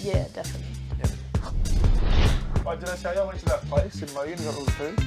Yeah, definitely. Oh, did I tell you I went to that place in Logan and got all the food?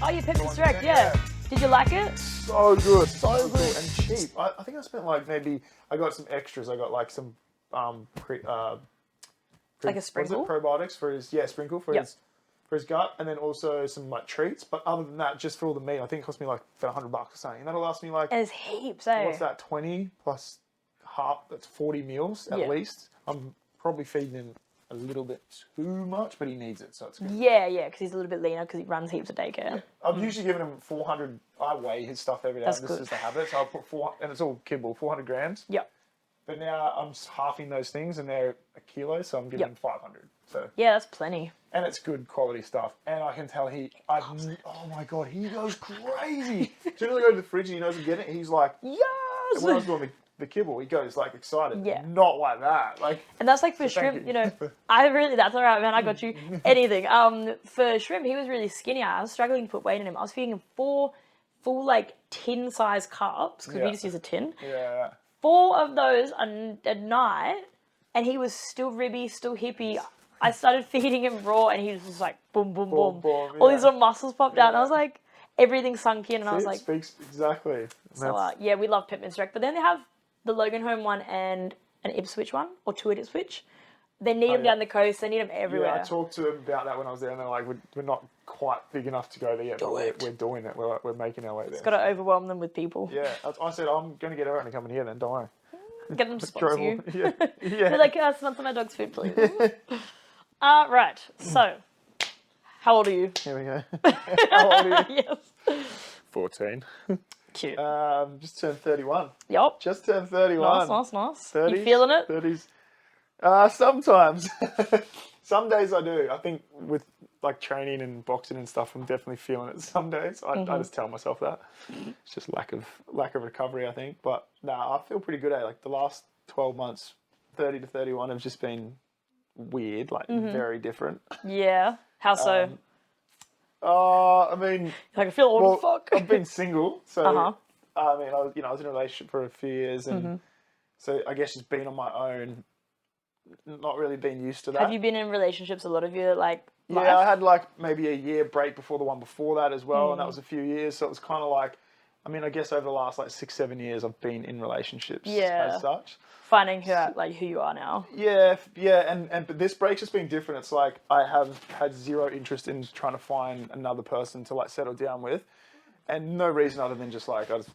Oh, yeah, Pepper's Direct, yeah. Did you like it? So good. So good. And cheap. I think I spent like maybe, I got some extras. I got like some, Like a sprinkle? What is it? Probiotics for his, sprinkle for his gut. And then also some like treats. But other than that, just for all the meat, I think it cost me like $100 or something. And that'll last me like, And there's heaps, eh? what's that, 20 plus half, that's 40 meals at least. I'm probably feeding him a little bit too much, but he needs it, so it's good. Yeah, because he's a little bit leaner because he runs heaps of daycare. Yeah. I've usually given him 400. I weigh his stuff every day. That's this good. is the habit. So I'll put 400, and it's all kibble, 400 grams. Yep. But now I'm halving those things, and they're a kilo, so I'm giving him 500. So yeah, that's plenty. And it's good quality stuff. And I can tell oh my god, he goes crazy. As soon as I go to the fridge and he knows I'm getting it, he's like, yes. When I was doing the kibble, he goes like excited. Yeah. Not like that. Like. And that's like for shrimp, you know, that's all right, man, I got you. Anything. For shrimp, he was really skinny. I was struggling to put weight in him. I was feeding him 4 full, like, tin-sized cups, because we just use a tin. Yeah. 4 of those at night, and he was still ribby, still hippie. I started feeding him raw, and he was just like, boom, boom, boom. All these little muscles popped out, and I was like, everything sunk in, and I was like... It speaks exactly. So, yeah, we love Pepper's Direct. But then they have the Logan Home one and an Ipswich one, or 2 at Ipswich. They need them down the coast. They need them everywhere. Yeah, I talked to them about that when I was there, and they're like, we're not quite big enough to go there yet, but we're doing it. We're making our way there. It's got to overwhelm them with people. Yeah, I said, I'm going to get everyone to come in here then, don't worry. Get them to sponsor you. Yeah. They're like, sponsor my dog's food, please. Right, so, how old are you? Here we go. How old are you? Yes. 14. Cute. Just turned 31. Yup. Just turned 31. Nice. 30s, You feeling it? 30s. Sometimes. Some days I do. I think with like training and boxing and stuff, I'm definitely feeling it some days. I just tell myself that. It's just lack of recovery, I think. But I feel pretty good. Like the last 12 months, 30 to 31 have just been weird, like very different. Yeah. How so? I mean, like I feel old as fuck. I've been single, so I mean, I was in a relationship for a few years, and so I guess just being on my own, not really being used to that. Have you been in relationships a lot of your life? Yeah, I had like maybe a year break before the one before that as well, and that was a few years. So it was kind of like, I mean, I guess over the last like 6-7 years, I've been in relationships as such. Finding who you are now. Yeah, but this break's just been different. It's like I have had zero interest in trying to find another person to like settle down with, and no reason other than just like I just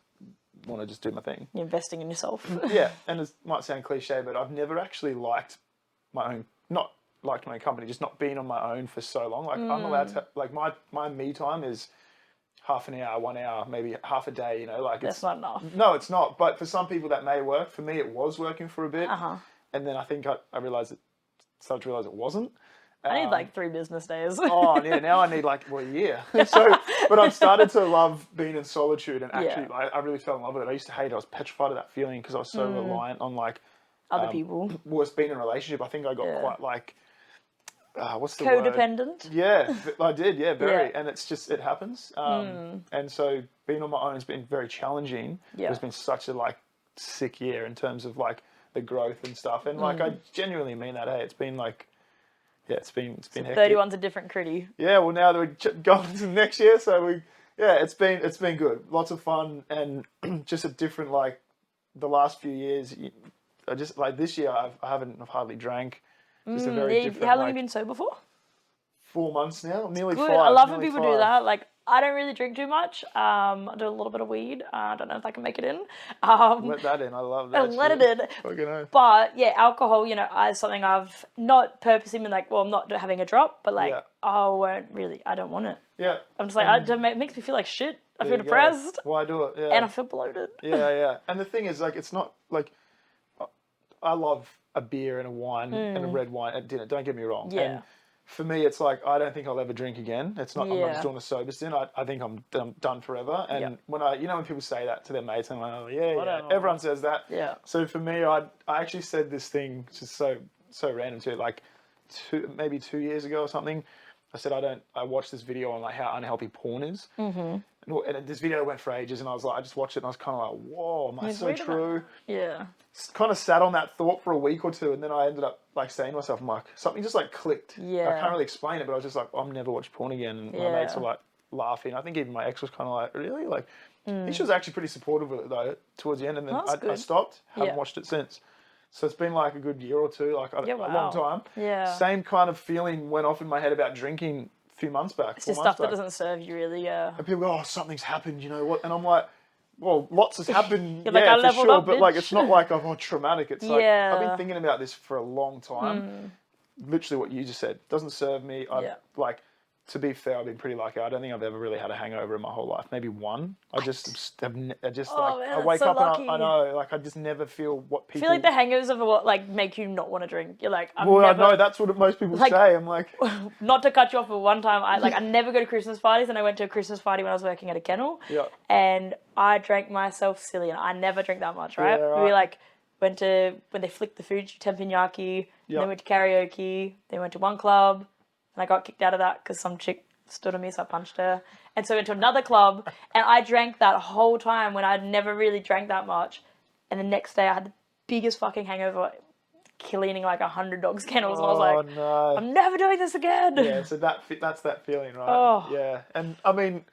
want to just do my thing. You're investing in yourself. Yeah, and it might sound cliche, but I've never actually liked my own company, just not being on my own for so long. Like I'm allowed to, like my me time is half an hour, 1 hour, maybe half a day, you know, like that's not enough. No, it's not. But for some people that may work. For me, it was working for a bit. And then I think I started to realize it wasn't. I need like 3 business days. Oh, yeah. Now I need like, a year. So, but I've started to love being in solitude, and actually, I really fell in love with it. I used to hate it. I was petrified of that feeling because I was so reliant on like other people. Well, it's been in a relationship. I think I got quite like, what's the word? Codependent? Yeah, I did. Yeah, very. And it's just, it happens. And so being on my own has been very challenging. It's been such a like sick year in terms of like the growth and stuff. And like, I genuinely mean that. Hey, it's been like, it's been hectic. 31's a different Chriddy. Yeah, well now that we're going into next year, so it's been good. Lots of fun, and just a different, like, the last few years, I just, like, this year I've hardly drank. Just a very different, how long have you been sober for? 4 months now, nearly Good. 5. I love when people do that. Like, I don't really drink too much. I do a little bit of weed. I don't know if I can make it in. Let that in. I love that. Let it in. Fucking hell. But yeah, alcohol, you know, is something I've not purposely been like, well, I'm not having a drop, but like, I don't want it. Yeah. I'm just like, it makes me feel like shit. I feel depressed. Why do it? Yeah. And I feel bloated. Yeah. And the thing is, like, it's not like, I love a beer and a wine and a red wine at dinner. Don't get me wrong. Yeah. And for me, it's like, I don't think I'll ever drink again. It's not, I'm not just doing a sober stint. I think I'm done forever. And when when people say that to their mates, I'm like, oh, yeah. Everyone says that. Yeah. So for me, I actually said this thing, just so random too, like maybe 2 years ago or something. I said, I watched this video on like how unhealthy porn is. And And this video went for ages, and I just watched it, and I was kind of like, whoa, am I It's so weird about true? that. Yeah. Kind of sat on that thought for a week or two, and then I ended up like saying to myself, I'm like, something just like clicked. Yeah. I can't really explain it, but I was just like, I'm never watch porn again. And my mates were like laughing. I think even my ex was kind of like, really? Like, I think she was actually pretty supportive of it though towards the end, and then I stopped. Haven't watched it since. So it's been like a good year or two, like a long time. Yeah. Same kind of feeling went off in my head about drinking a few months back. It's just stuff that doesn't serve you really, yeah. And people go, oh, something's happened, you know what? And I'm like, well, lots has happened, You're like, I for leveled sure, up, but like, bitch. it's not like I'm traumatic. It's like, Yeah. I've been thinking about this for a long time. Literally what you just said. Doesn't serve me. Like, to be fair, I've been pretty lucky. I don't think I've ever really had a hangover in my whole life. Maybe one. I wake so up lucky. and I know, like, I just never feel what people... I feel like the hangovers of what like make you not want to drink. You're like, I know, that's what most people say. I'm like... Not to cut you off, but one time, I never go to Christmas parties, and I went to a Christmas party when I was working at a kennel. Yeah. And I drank myself silly, and I never drink that much, right? Yeah, right. We like went to, when they flicked the food, teppanyaki, then went to karaoke, then went to one club, and I got kicked out of that because some chick stood on me, so I punched her. And so I went to another club, and I drank that whole time when I'd never really drank that much. And the next day I had the biggest fucking hangover, cleaning like 100 dogs' kennels, and I was like, no. I'm never doing this again. Yeah, so that's that feeling, right? Oh. Yeah, and I mean,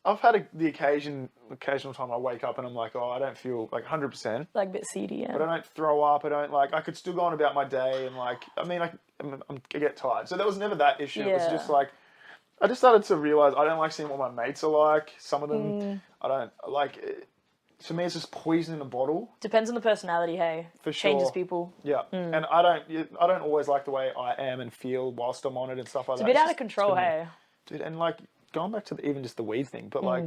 I've had the occasional time I wake up and I'm like, oh, I don't feel like 100%. Like a bit seedy, yeah. But I don't throw up. I don't I could still go on about my day and like, I mean, I get tired. So there was never that issue. It was just like, I just started to realize I don't like seeing what my mates are like. Some of them, I don't like. To me, it's just poison in a bottle. Depends on the personality, hey. For sure. Changes people. Yeah, and I don't always like the way I am and feel whilst I'm on it and stuff like that. It's a bit out of control, hey. Dude, and like going back to even just the weed thing, but like,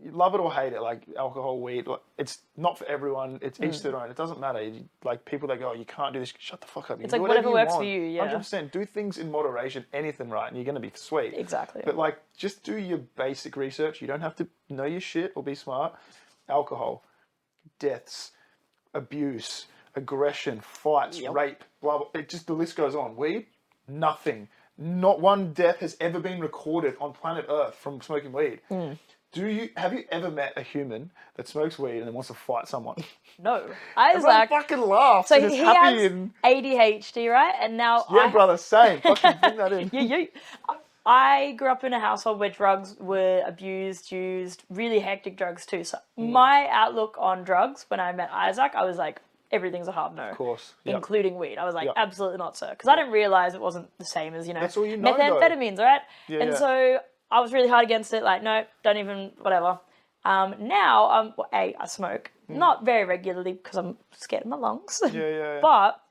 you love it or hate it, like alcohol, weed, like, it's not for everyone. It's each their own. It doesn't matter. Like people that go, oh, you can't do this. Shut the fuck up. It's like whatever works for you. Yeah. 100%. Do things in moderation. Anything right, and you're gonna be sweet. Exactly. But like, just do your basic research. You don't have to know your shit or be smart. Alcohol, deaths, abuse, aggression, fights, rape, blah blah. The list goes on. Weed, nothing. Not one death has ever been recorded on planet Earth from smoking weed. Have you ever met a human that smokes weed and then wants to fight someone? No. I was Everyone like, fucking laughs so and is he happy has and... ADHD, right? And now brother, same. Fucking bring that in. Yeah. I grew up in a household where drugs were abused, used, really hectic drugs too. So my outlook on drugs when I met Isaac, I was like, everything's a hard no. Of course. Including weed. I was like, absolutely not, sir. Because I didn't realise it wasn't the same as, That's all you know, methamphetamines, right? Yeah, so I was really hard against it. Like, no, don't even, whatever. Now, I smoke. Not very regularly because I'm scared of my lungs. Yeah. But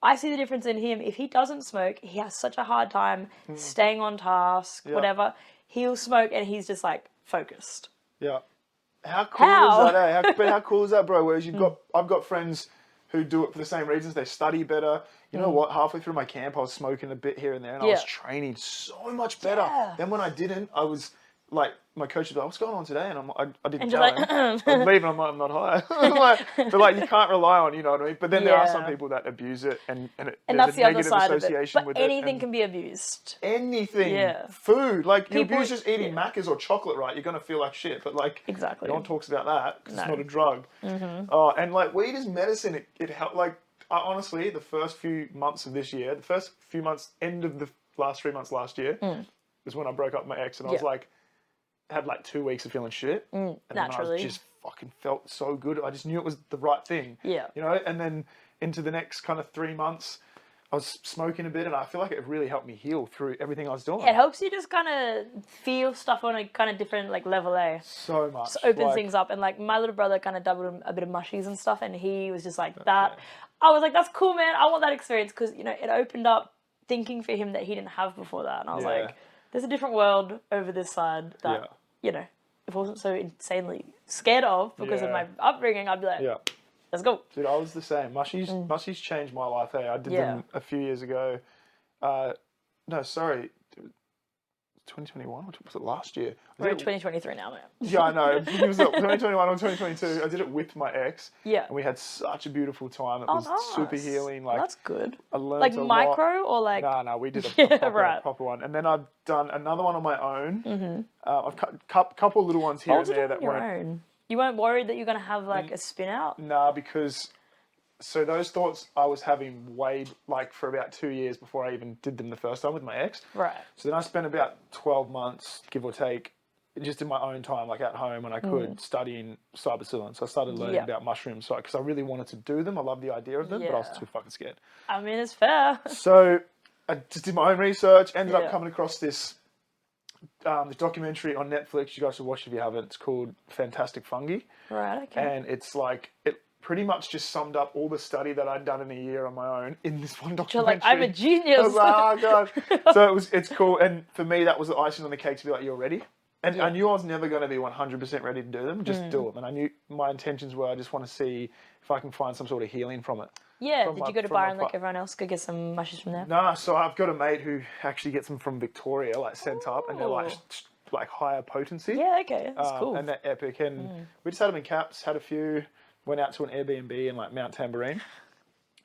I see the difference in him. If he doesn't smoke, he has such a hard time staying on task, whatever. He'll smoke and he's just like focused. Yeah. How cool is that, eh? How cool is that, bro? Whereas I've got friends who do it for the same reasons. They study better. You know what? Halfway through my camp, I was smoking a bit here and there, and I was training so much better. Yeah. Then when I didn't, I was like, my coach was like, "What's going on today?" And I didn't And tell you're him. like, I'm leaving. I'm not high. But like, you can't rely on, you know what I mean? But then there are some people that abuse it, and there's that's a the other negative side of it. association But with anything it. can be abused. Anything. Yeah. Food. Like, you People- abuse just eating Maccas or chocolate, right? You're going to feel like shit. But like, Exactly. no one talks about that because it's No. not a drug. Oh, and like, weed is medicine. It helped. Like, I honestly, the first few months of this year, the first few months, end of the last 3 months last year, was when I broke up with my ex, and I was like, had like 2 weeks of feeling shit, and naturally. then I just fucking felt so good. I just knew it was the right thing. Yeah. You know, and then into the next kind of 3 months, I was smoking a bit, and I feel like it really helped me heal through everything I was doing. It helps you just kind of feel stuff on a kind of different like level, eh? So much. Just opens things up. And like my little brother kind of dabbled in a bit of mushies and stuff, and he was just like that. I was like, that's cool, man. I want that experience because, you know, it opened up thinking for him that he didn't have before that. And I was like, there's a different world over this side that, you know, if I wasn't so insanely scared of because of my upbringing, I'd be like, let's go. Dude, I was the same. Mushies changed my life. Hey, I did them a few years ago. No, sorry. 2021 or was it last year? We're in 2023 now, man. Yeah, I know. It was 2021 or 2022. I did it with my ex. Yeah. And we had such a beautiful time. It was super healing. Well, that's good. I learned Like a micro or like... No, we did a Yeah, proper, right. proper one. And then I've done another one on my own. I've cut a couple of little ones here and there that your weren't... own? You weren't worried that you're going to have like a spin out? Nah, because... So those thoughts I was having for about 2 years before I even did them the first time with my ex. Right. So then I spent about 12 months, give or take, just in my own time, like at home when I could, studying psilocybin. So I started learning about mushrooms because I really wanted to do them. I love the idea of them, but I was too fucking scared. I mean, it's fair. So I just did my own research, ended up coming across this documentary on Netflix. You guys should watch it if you haven't. It's called Fantastic Fungi. Right, okay. And it's like... it pretty much just summed up all the study that I'd done in a year on my own in this one documentary. You're like, I'm a genius. I was like, oh god. So it's cool, and for me that was the icing on the cake to be like, you're ready. And I knew I was never going to be 100% ready to do them. Just do them. And I knew my intentions were I just want to see if I can find some sort of healing from it. Yeah. Did you go to Byron like everyone else? Go get some mushrooms from there? Nah. So I've got a mate who actually gets them from Victoria, like sent up, and they're like higher potency. Yeah. Okay. That's cool. And they're epic. And we just had them in caps. Had a few. Went out to an Airbnb in like Mount Tambourine,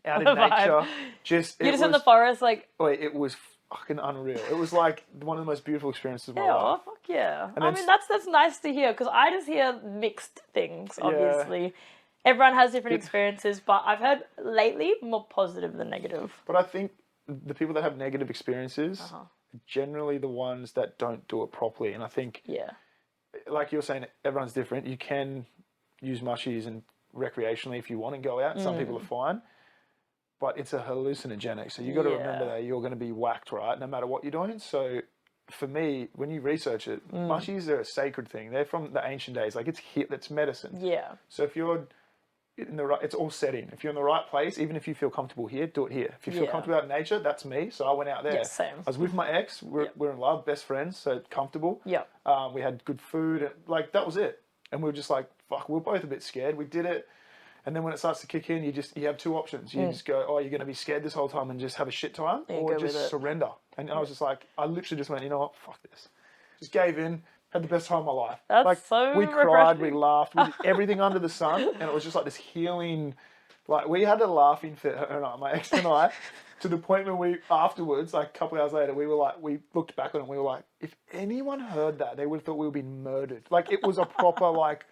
out in nature. You're just in the forest, like. It was fucking unreal. It was like one of the most beautiful experiences of my life. Oh fuck yeah! I mean, that's nice to hear because I just hear mixed things. Obviously, everyone has different experiences, but I've heard lately more positive than negative. But I think the people that have negative experiences are generally the ones that don't do it properly. And I think, like you're saying, everyone's different. You can use mushies and recreationally if you want to go out. Some people are fine, but it's a hallucinogenic, so you got to remember that you're going to be whacked, right, no matter what you're doing. So for me, when you research it, mushies are a sacred thing. They're from the ancient days. Like it's medicine. So if you're in the right, it's all setting. If you're in the right place, even if you feel comfortable here, do it here. If you feel comfortable out in nature, that's me. So I went out there. Same. I was with my ex. We're in love, best friends, so comfortable. We had good food, and like that was it. And we were just like, fuck, we were both a bit scared. We did it. And then when it starts to kick in, you have two options. You just go, oh, you're going to be scared this whole time and just have a shit time, or just surrender. And I was just like, I literally just went, you know what, fuck this. Just gave in, had the best time of my life. That's like, so we cried, we laughed, we did everything under the sun. And it was just like this healing, like we had a laughing fit, her and I, my ex and I, to the point where we, afterwards, like a couple of hours later, we were like, we looked back on it and we were like, if anyone heard that, they would have thought we were being murdered. Like it was a proper like,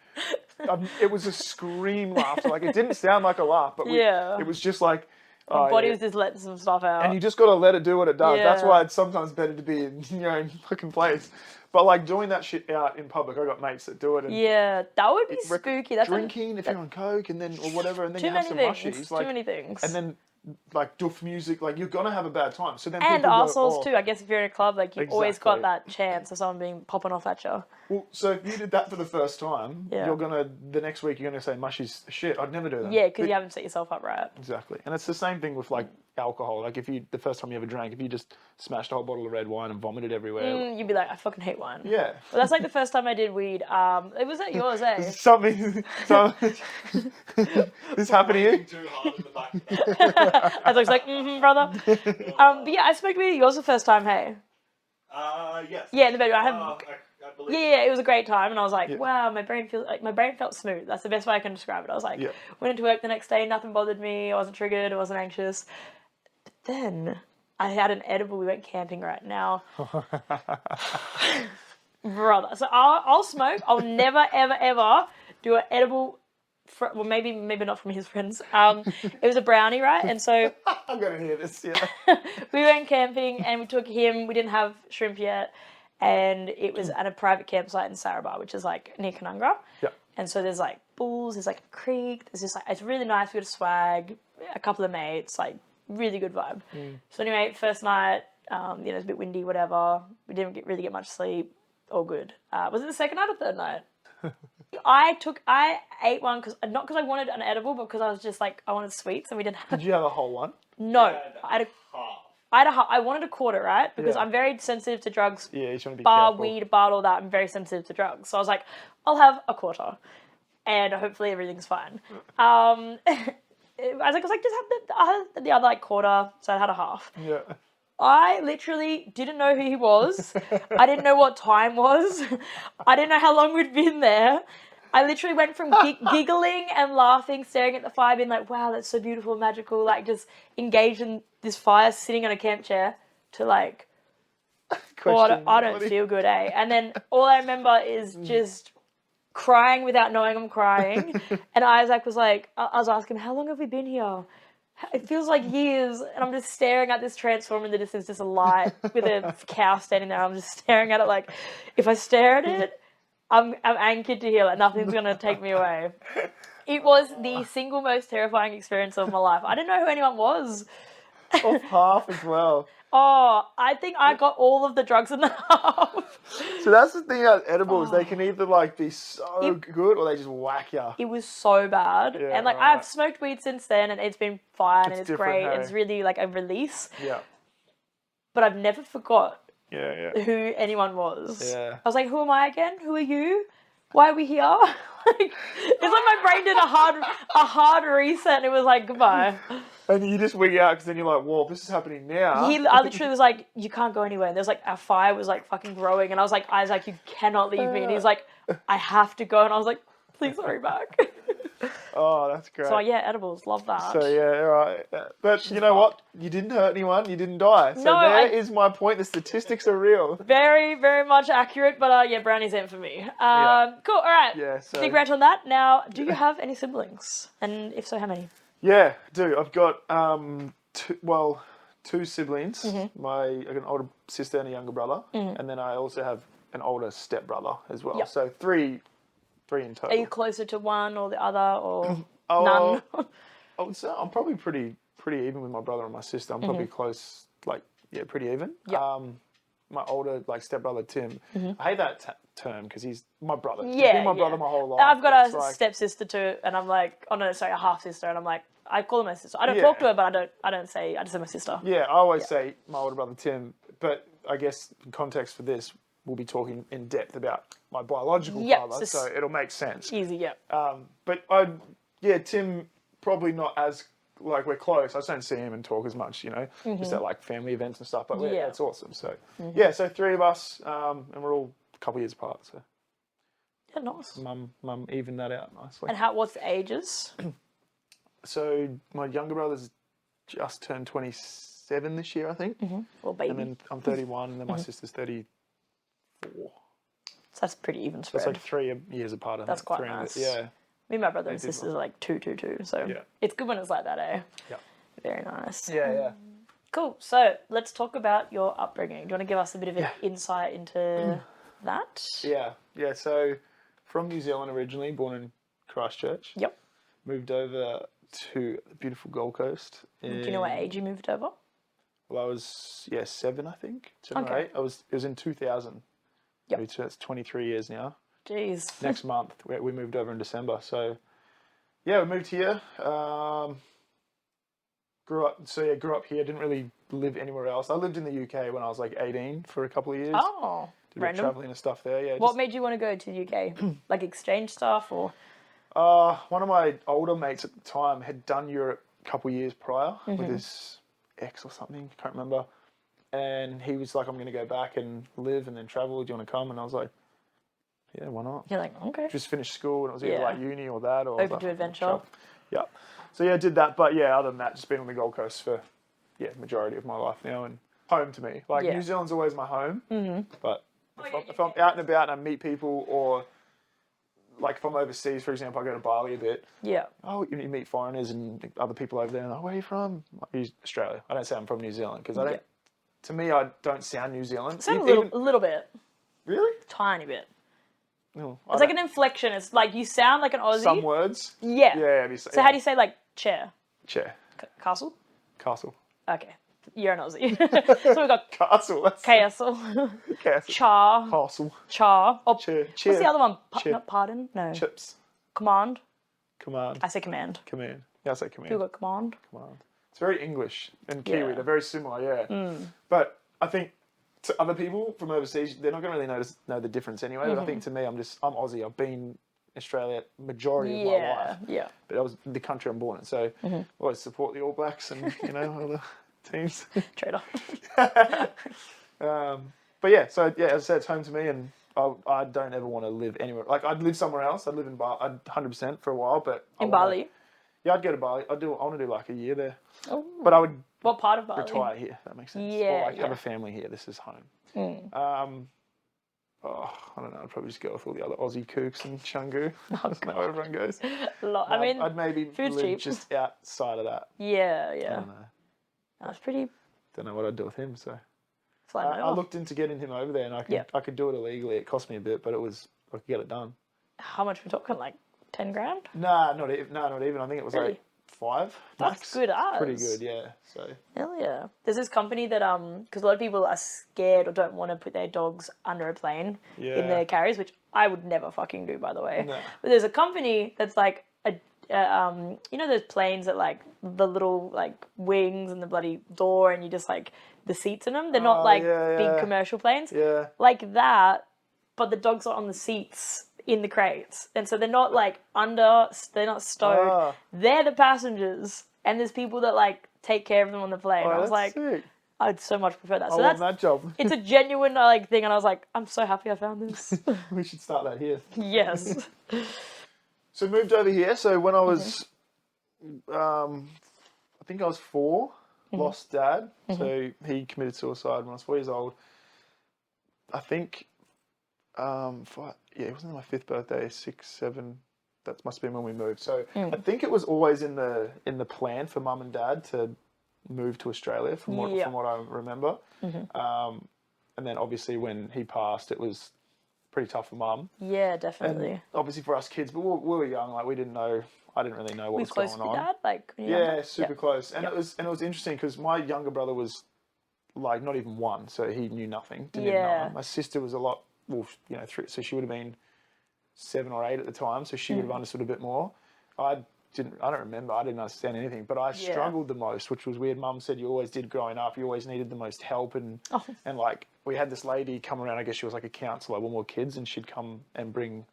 it was a scream laughter. Like it didn't sound like a laugh, but it was just like, your body was just letting some stuff out. And you just got to let it do what it does. That's why it's sometimes better to be in your own fucking place. But like doing that shit out in public, I got mates that do it. And that would be spooky. That's drinking if you're on coke and then or whatever, and then you have some mushies. Too many things. And then like doof music, like you're gonna have a bad time. So then and people arseholes too. I guess if you're in a club, like you've always got that chance of someone popping off at you. Well, so if you did that for the first time, you're gonna the next week you're gonna say mushies shit. I'd never do that. Yeah, because you haven't set yourself up right. Exactly, and it's the same thing with like alcohol. Like if you the first time you ever drank, if you just smashed a whole bottle of red wine and vomited everywhere, you'd be like, I fucking hate wine. Yeah. Well, that's like the first time I did weed. It was at yours, eh? Something. This happened to you? Too hard in the back. I was like, brother. But yeah, I smoked weed at yours the first time. Hey. Yes. Yeah, in the bedroom. I believe. Yeah, it was a great time, and I was like, wow, my brain felt smooth. That's the best way I can describe it. I was like, went into work the next day, nothing bothered me. I wasn't triggered. I wasn't anxious. But then I had an edible. We went camping right now, brother. So I'll smoke. I'll never ever ever do an edible. Well, maybe not from his friends. It was a brownie, right? And so I'm gonna hear this. Yeah. We went camping and we took him. We didn't have shrimp yet. And it was at a private campsite in Sarabah, which is like near Canungra. Yeah. And so there's like bulls, there's like a creek, there's just like, it's really nice. We got a swag, a couple of mates, like really good vibe. So anyway, first night, it was a bit windy, whatever. We didn't really get much sleep. All good. Was it the second night or third night? I ate one not because I wanted an edible, but because I was just like, I wanted sweets and we didn't have. Did you have a whole one? No. I wanted a quarter, right? Because I'm very sensitive to drugs. Yeah, you shouldn't be bar careful. Weed, bar all that. I'm very sensitive to drugs. So I was like, I'll have a quarter. And hopefully everything's fine. I was like, just have the other like quarter. So I had a half. Yeah. I literally didn't know who he was. I didn't know what time was. I didn't know how long we'd been there. I literally went from giggling and laughing, staring at the fire, being like, wow, that's so beautiful and magical, like just engaged in this fire, sitting on a camp chair, to like, oh, I don't feel good, eh? And then all I remember is just crying without knowing I'm crying. And Isaac was like, I was asking him, how long have we been here? It feels like years. And I'm just staring at this transformer in the distance, just a light with a cow standing there. I'm just staring at it like, if I stare at it, I'm anchored to here, like nothing's going to take me away. It was the single most terrifying experience of my life. I didn't know who anyone was. Off half as well. Oh, I think I got all of the drugs in the half. So that's the thing about edibles. They can either like be so good or they just whack you. It was so bad. Yeah, and like right. I've smoked weed since then and it's been fine and it's different, great. hey? And it's really like a release. Yeah. But I've never forgot Yeah. who anyone was. Yeah. I was like, who am I again? Who are you? Why are we here? Like, it's like my brain did a hard reset and it was like, goodbye. And you just wig out because then you're like, whoa, this is happening now. I literally was like, you can't go anywhere. And there's like, our fire was like fucking growing. And I was like, Isaac, you cannot leave me. And he's like, I have to go. And I was like, please hurry back. Oh, that's great. So yeah, edibles, love that. So yeah, all right. But you know what? You didn't hurt anyone. You didn't die. So No, there is my point. The statistics are real. Very, very much accurate, but yeah, brownies in for me. Cool, all right. Yeah. So Big rant on that. Now, do you have any siblings? And if so, how many? yeah, I do. I've got two siblings. Mm-hmm. I got an older sister and a younger brother, and then I also have an older stepbrother as well. Yep. So three in total. Are you closer to one or the other, or Oh, none? I would say I'm probably pretty even with my brother and my sister. I'm probably close, pretty even. Yep. My older stepbrother Tim. I hate that term because he's my brother. He's Yeah, been my yeah. brother my whole life. I've got It's a like, stepsister too, and I'm like, oh no, sorry, a half sister, and I'm like, I call her my sister. I don't Yeah. talk to her, but I just say my sister. Yeah, I always say my older brother Tim, but I guess in context for this, we'll be talking in depth about my biological Yep, father, so it'll make sense. Easy, yeah. But Tim probably not as we're close. I just don't see him and talk as much, just at like family events and stuff. But Yeah. that's awesome. So yeah, so three of us, and we're all a couple years apart. So Yeah, nice. mum evened that out nicely. And what's the ages? So my younger brother's just turned 27 this year, I think. Or baby? And then I'm 31, and then my sister's 34. So that's pretty even spread. That's like 3 years apart. I That's think. quite 3 and a nice. bit, yeah. Me and my brother and did sisters are like 2. So Yeah. it's good when it's like that, eh? Yeah. Very nice. Yeah. Cool. So let's talk about your upbringing. Do you want to give us a bit of an insight into that? Yeah. So from New Zealand originally, born in Christchurch. Yep. Moved over to the beautiful Gold Coast. Do you know what age you moved over? Well, I was 7, I think. 7 or Okay. 8. It was in 2000. Yep. Which is 23 years now. Jeez. Next month we moved over in December. So yeah, we moved here. Grew up here. Didn't really live anywhere else. I lived in the UK when I was like 18 for a couple of years. Oh, Did random. traveling and stuff there. Yeah. What made you want to go to the UK? Like exchange stuff or? One of my older mates at the time had done Europe a couple of years prior with his ex or something. Can't remember. And he was like, I'm going to go back and live and then travel. Do you want to come? And I was like, yeah, why not? You're like, okay. Just finished school and it was either Yeah. like uni or that. Or Open to adventure. Yeah. So yeah, I did that. But yeah, other than that, just been on the Gold Coast for, majority of my life now and home to me. Like New Zealand's always my home. But if I'm out and about and I meet people or like if I'm overseas, for example, I go to Bali a bit. Yeah. Oh, you meet foreigners and other people over there and like, where are you from? Like, Australia. I don't say I'm from New Zealand because I don't. To me, I don't sound New Zealand. Sound a little bit. Really? Tiny bit. No, It's like an inflection. It's like you sound like an Aussie. some words. Yeah. Yeah. So how do you say like chair? Chair. Castle? Castle. Okay. You're an Aussie. So we got Castle. That's castle, Castle. char, Castle. char. Oh, Chair. what's the other one? Chair. Not pardon? No. Chips. Command. Command. I say command. Command. Yeah, I say command. You got command. Command. It's very English and Kiwi. Yeah. They're very similar, yeah. But I think to other people from overseas, they're not going to really know the difference anyway. But I think to me, I'm Aussie. I've been in Australia majority of my life. Yeah. But that was the country I'm born in. So I always support the All Blacks and, all the teams. Traitor. But yeah, so yeah, as I said, it's home to me, and I don't ever want to live anywhere. Like I'd live somewhere else. I'd live in Bali, 100% for a while, but In Bali? Yeah, I'd go to Bali. I want to do like a year there, Oh. but I would What part of Bali? retire here. If that makes sense. Yeah, Or like have yeah. a family here. This is home. Mm. I don't know. I'd probably just go with all the other Aussie kooks in Canggu. That's not where everyone goes. I mean, I'd maybe food's live cheap. just outside of that. Yeah, I yeah. don't know. That's pretty Don't know what I'd do with him. So fun. I looked into getting him over there, and I could do it illegally. It cost me a bit, but I could get it done. How much we're talking? Like 10 grand? Nah, not even. I think it was Really? like 5. That's max. good as. Pretty good, yeah. So Hell yeah. There's this company that, because a lot of people are scared or don't want to put their dogs under a plane in Yeah. their carriers, which I would never fucking do, by the way. No. But there's a company that's like, you know those planes that like the little like wings and the bloody door and you just like the seats in them? They're not like big commercial planes. yeah. Like that, but the dogs are on the seats in the crates. And so they're not like they're not stowed. Ah. They're the passengers. And there's people that like take care of them on the plane. Oh, I was that's like, sick. I'd so much prefer that. I So want that's that job. it's a genuine like thing, and I was like, I'm so happy I found this. We should start that here. Yes. So moved over here. So when I was, I think I was 4, lost dad. So he committed suicide when I was 4 years old. I think, it wasn't my 5th birthday, 6, 7. That must have been when we moved. So I think it was always in the plan for mum and dad to move to Australia, from what I remember. And then obviously when he passed, it was pretty tough for mum. Yeah, definitely. And obviously for us kids, but we were young. Like we didn't know. I didn't really know what was close going with on. your dad? Like when you were Yeah, younger? super close. And it was interesting because my younger brother was like not even 1, so he knew nothing. Didn't even know him. My sister was a lot, 3, so she would have been 7 or 8 at the time, so she would have understood a bit more. I don't remember. I didn't understand anything, but I struggled the most, which was weird. Mum said you always did growing up. You always needed the most help, and like we had this lady come around. I guess she was like a counsellor when we were kids, and she'd come and bring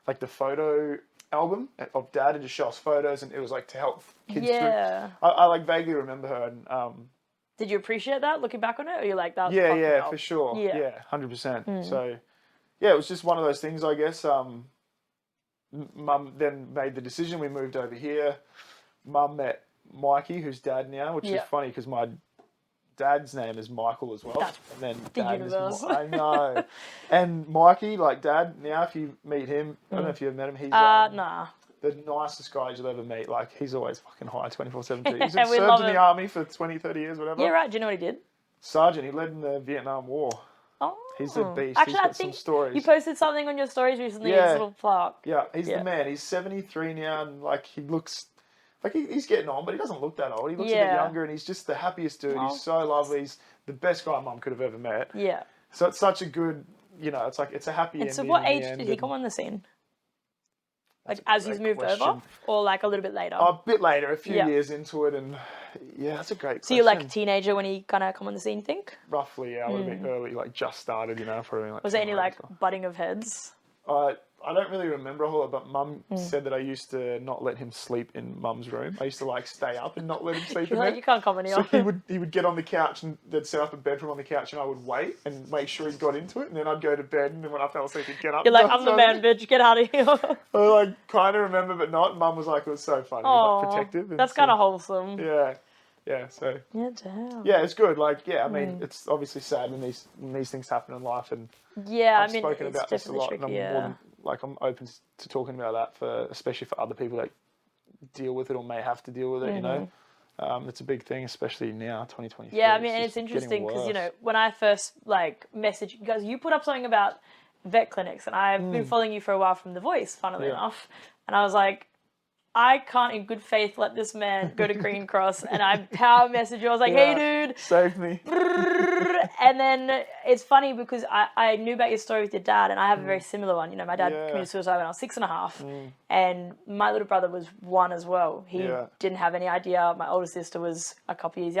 like the photo album of dad and just show us photos, and it was like to help kids through. I like vaguely remember her, and did you appreciate that looking back on it, or you like that? yeah, for sure, 100%. So yeah, it was just one of those things, I guess. Mum then made the decision. We moved over here. Mum met Mikey, who's dad now, which is funny because my dad's name is Michael as well. That's and then the dad universe. I know. And Mikey, like dad, now if you meet him, I don't know if you've met him. He's nah. the nicest guy you'll ever meet. Like he's always fucking high 24/7. He's We served love in the him. army for 20, 30 years, whatever. Yeah, right. Do you know what he did? Sergeant. He led in the Vietnam War. Oh. He's a beast. Actually, He's I got think some stories. you posted something on your stories recently. His little plaque. Yeah, he's the man. He's 73 now, and like he looks like he's getting on, but he doesn't look that old. He looks a bit younger, and he's just the happiest dude. He's so lovely. He's the best guy Mum could have ever met. Yeah. So it's such a good, it's like it's a happy ending. And so, what in the age end, did he and come on the scene? Like that's a as he's great moved over, question. or like a little bit later? A bit later, a few years into it, and that's a great question. So you're like a teenager when he kind of come on the scene, think? Roughly, yeah, I would have been early, like just started, probably like. Was there 10 any or like 8 or so. butting of heads? I don't really remember a whole lot, but Mum said that I used to not let him sleep in Mum's room. I used to like stay up and not let him sleep in You're there. like, you can't come in here. So he would get on the couch and they'd set up a bedroom on the couch and I would wait and make sure he got into it, and then I'd go to bed, and then when I fell asleep he'd get up. You're like, I'm the man, bitch. Get out of here. I like kind of remember, but not. Mum was like, it was so funny, like protective. And That's kind of wholesome. Yeah. So Yeah, damn. yeah, it's good. Like I mean, it's obviously sad when these things happen in life, and Yeah, I've I mean, spoken it's about this a definitely lot, tricky. and I'm open to talking about that especially for other people that deal with it or may have to deal with it. It's a big thing, especially now, 2023. Yeah, I mean, and it's interesting because when I first messaged you guys, you put up something about vet clinics, and I've been following you for a while from The Voice, funnily enough, and I was like, I can't in good faith let this man go to Green Cross, and I power messaged you. I was like, hey, dude. Save me. And then it's funny because I knew about your story with your dad, and I have a very similar one. My dad committed suicide when I was 6.5, and my little brother was 1 as well. He didn't have any idea. My older sister was a couple years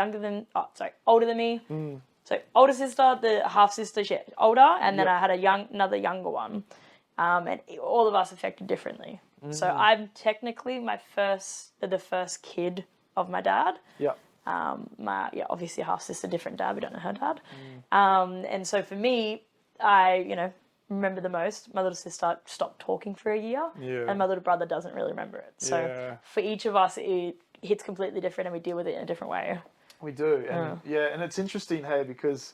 older than me. So older sister, the half sister, she older, and then I had another younger one, and all of us affected differently. So I'm technically the first kid of my dad. Yeah. Obviously half sister, different dad. We don't know her dad. And so for me, I remember the most. My little sister stopped talking for a year, and my little brother doesn't really remember it. So for each of us, it hits completely different, and we deal with it in a different way. We do, and and it's interesting, hey, because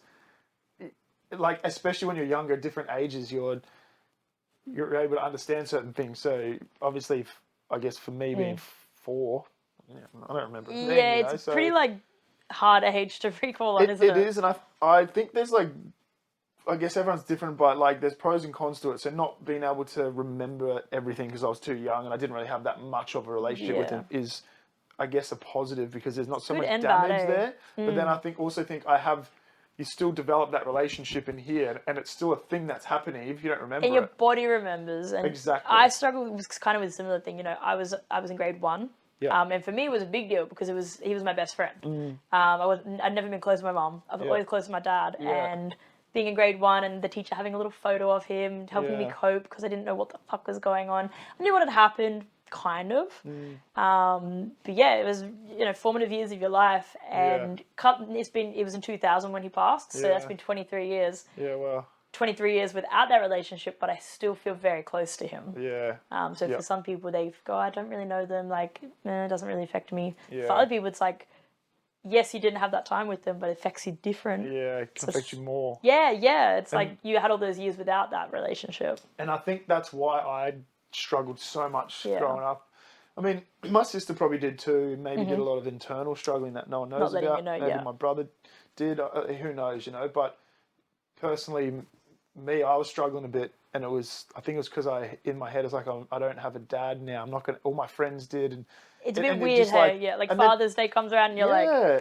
like especially when you're younger, at different ages, you're able to understand certain things. So obviously, I guess for me being 4, I don't remember. It's pretty like hard age to recall on, isn't it? It is, and I think there's like, I guess everyone's different, but like there's pros and cons to it. So not being able to remember everything because I was too young and I didn't really have that much of a relationship with him is, I guess, a positive because there's not so much damage there. But then I think you still develop that relationship in here, and it's still a thing that's happening if you don't remember and your body remembers. And exactly. I struggled with kind of with a similar thing. I was in grade 1. And for me, it was a big deal because he was my best friend. I'd never been close to my mum. I was always close to my dad. And being in grade 1 and the teacher having a little photo of him helping me cope because I didn't know what the fuck was going on. I knew what had happened, kind of. But it was formative years of your life, and it was in 2000 when he passed, so that's been 23 years. Yeah, well. 23 years without that relationship, but I still feel very close to him. So for some people, they go, I don't really know them, like, it doesn't really affect me. For other people, it's like, yes, you didn't have that time with them, but it affects you different. Yeah, it can affect you more. It's like you had all those years without that relationship. And I think that's why I struggled so much growing up. I mean, my sister probably did too. Maybe did a lot of internal struggling that no one knows about. Maybe my brother did. Who knows, But personally, me, I was struggling a bit, and I think it was because in my head, it's like, I don't have a dad now. I'm not going to, all my friends did. And it's a bit weird, hey? Like Father's Day comes around and you're like... Yeah.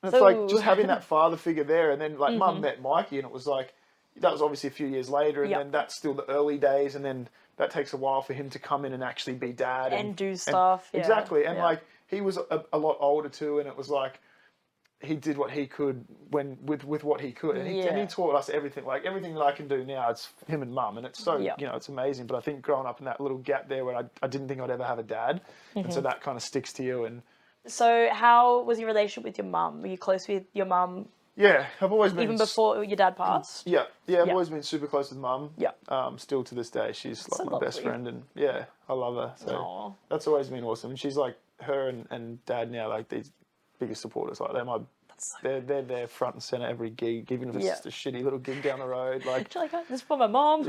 And it's like just having that father figure there. And then like Mum met Mikey, and it was like, that was obviously a few years later. And then that's still the early days. And then that takes a while for him to come in and actually be dad. And do stuff. Exactly. And like, he was a lot older too. And it was like, he did what he could with what he could, and he taught us everything. Like everything that I can do now, it's him and Mum, and it's so it's amazing. But I think growing up in that little gap there, where I didn't think I'd ever have a dad, and so that kind of sticks to you. And so, how was your relationship with your mum? Were you close with your mum? Yeah, I've always been even before your dad passed. I've always been super close with Mum. Still to this day, she's That's like so my best friend, and I love her. So that's always been awesome. And she's like her and Dad now, like these biggest supporters. Like they're there front and center every gig, even if it's just a shitty little gig down the road. Like, this is for my mom.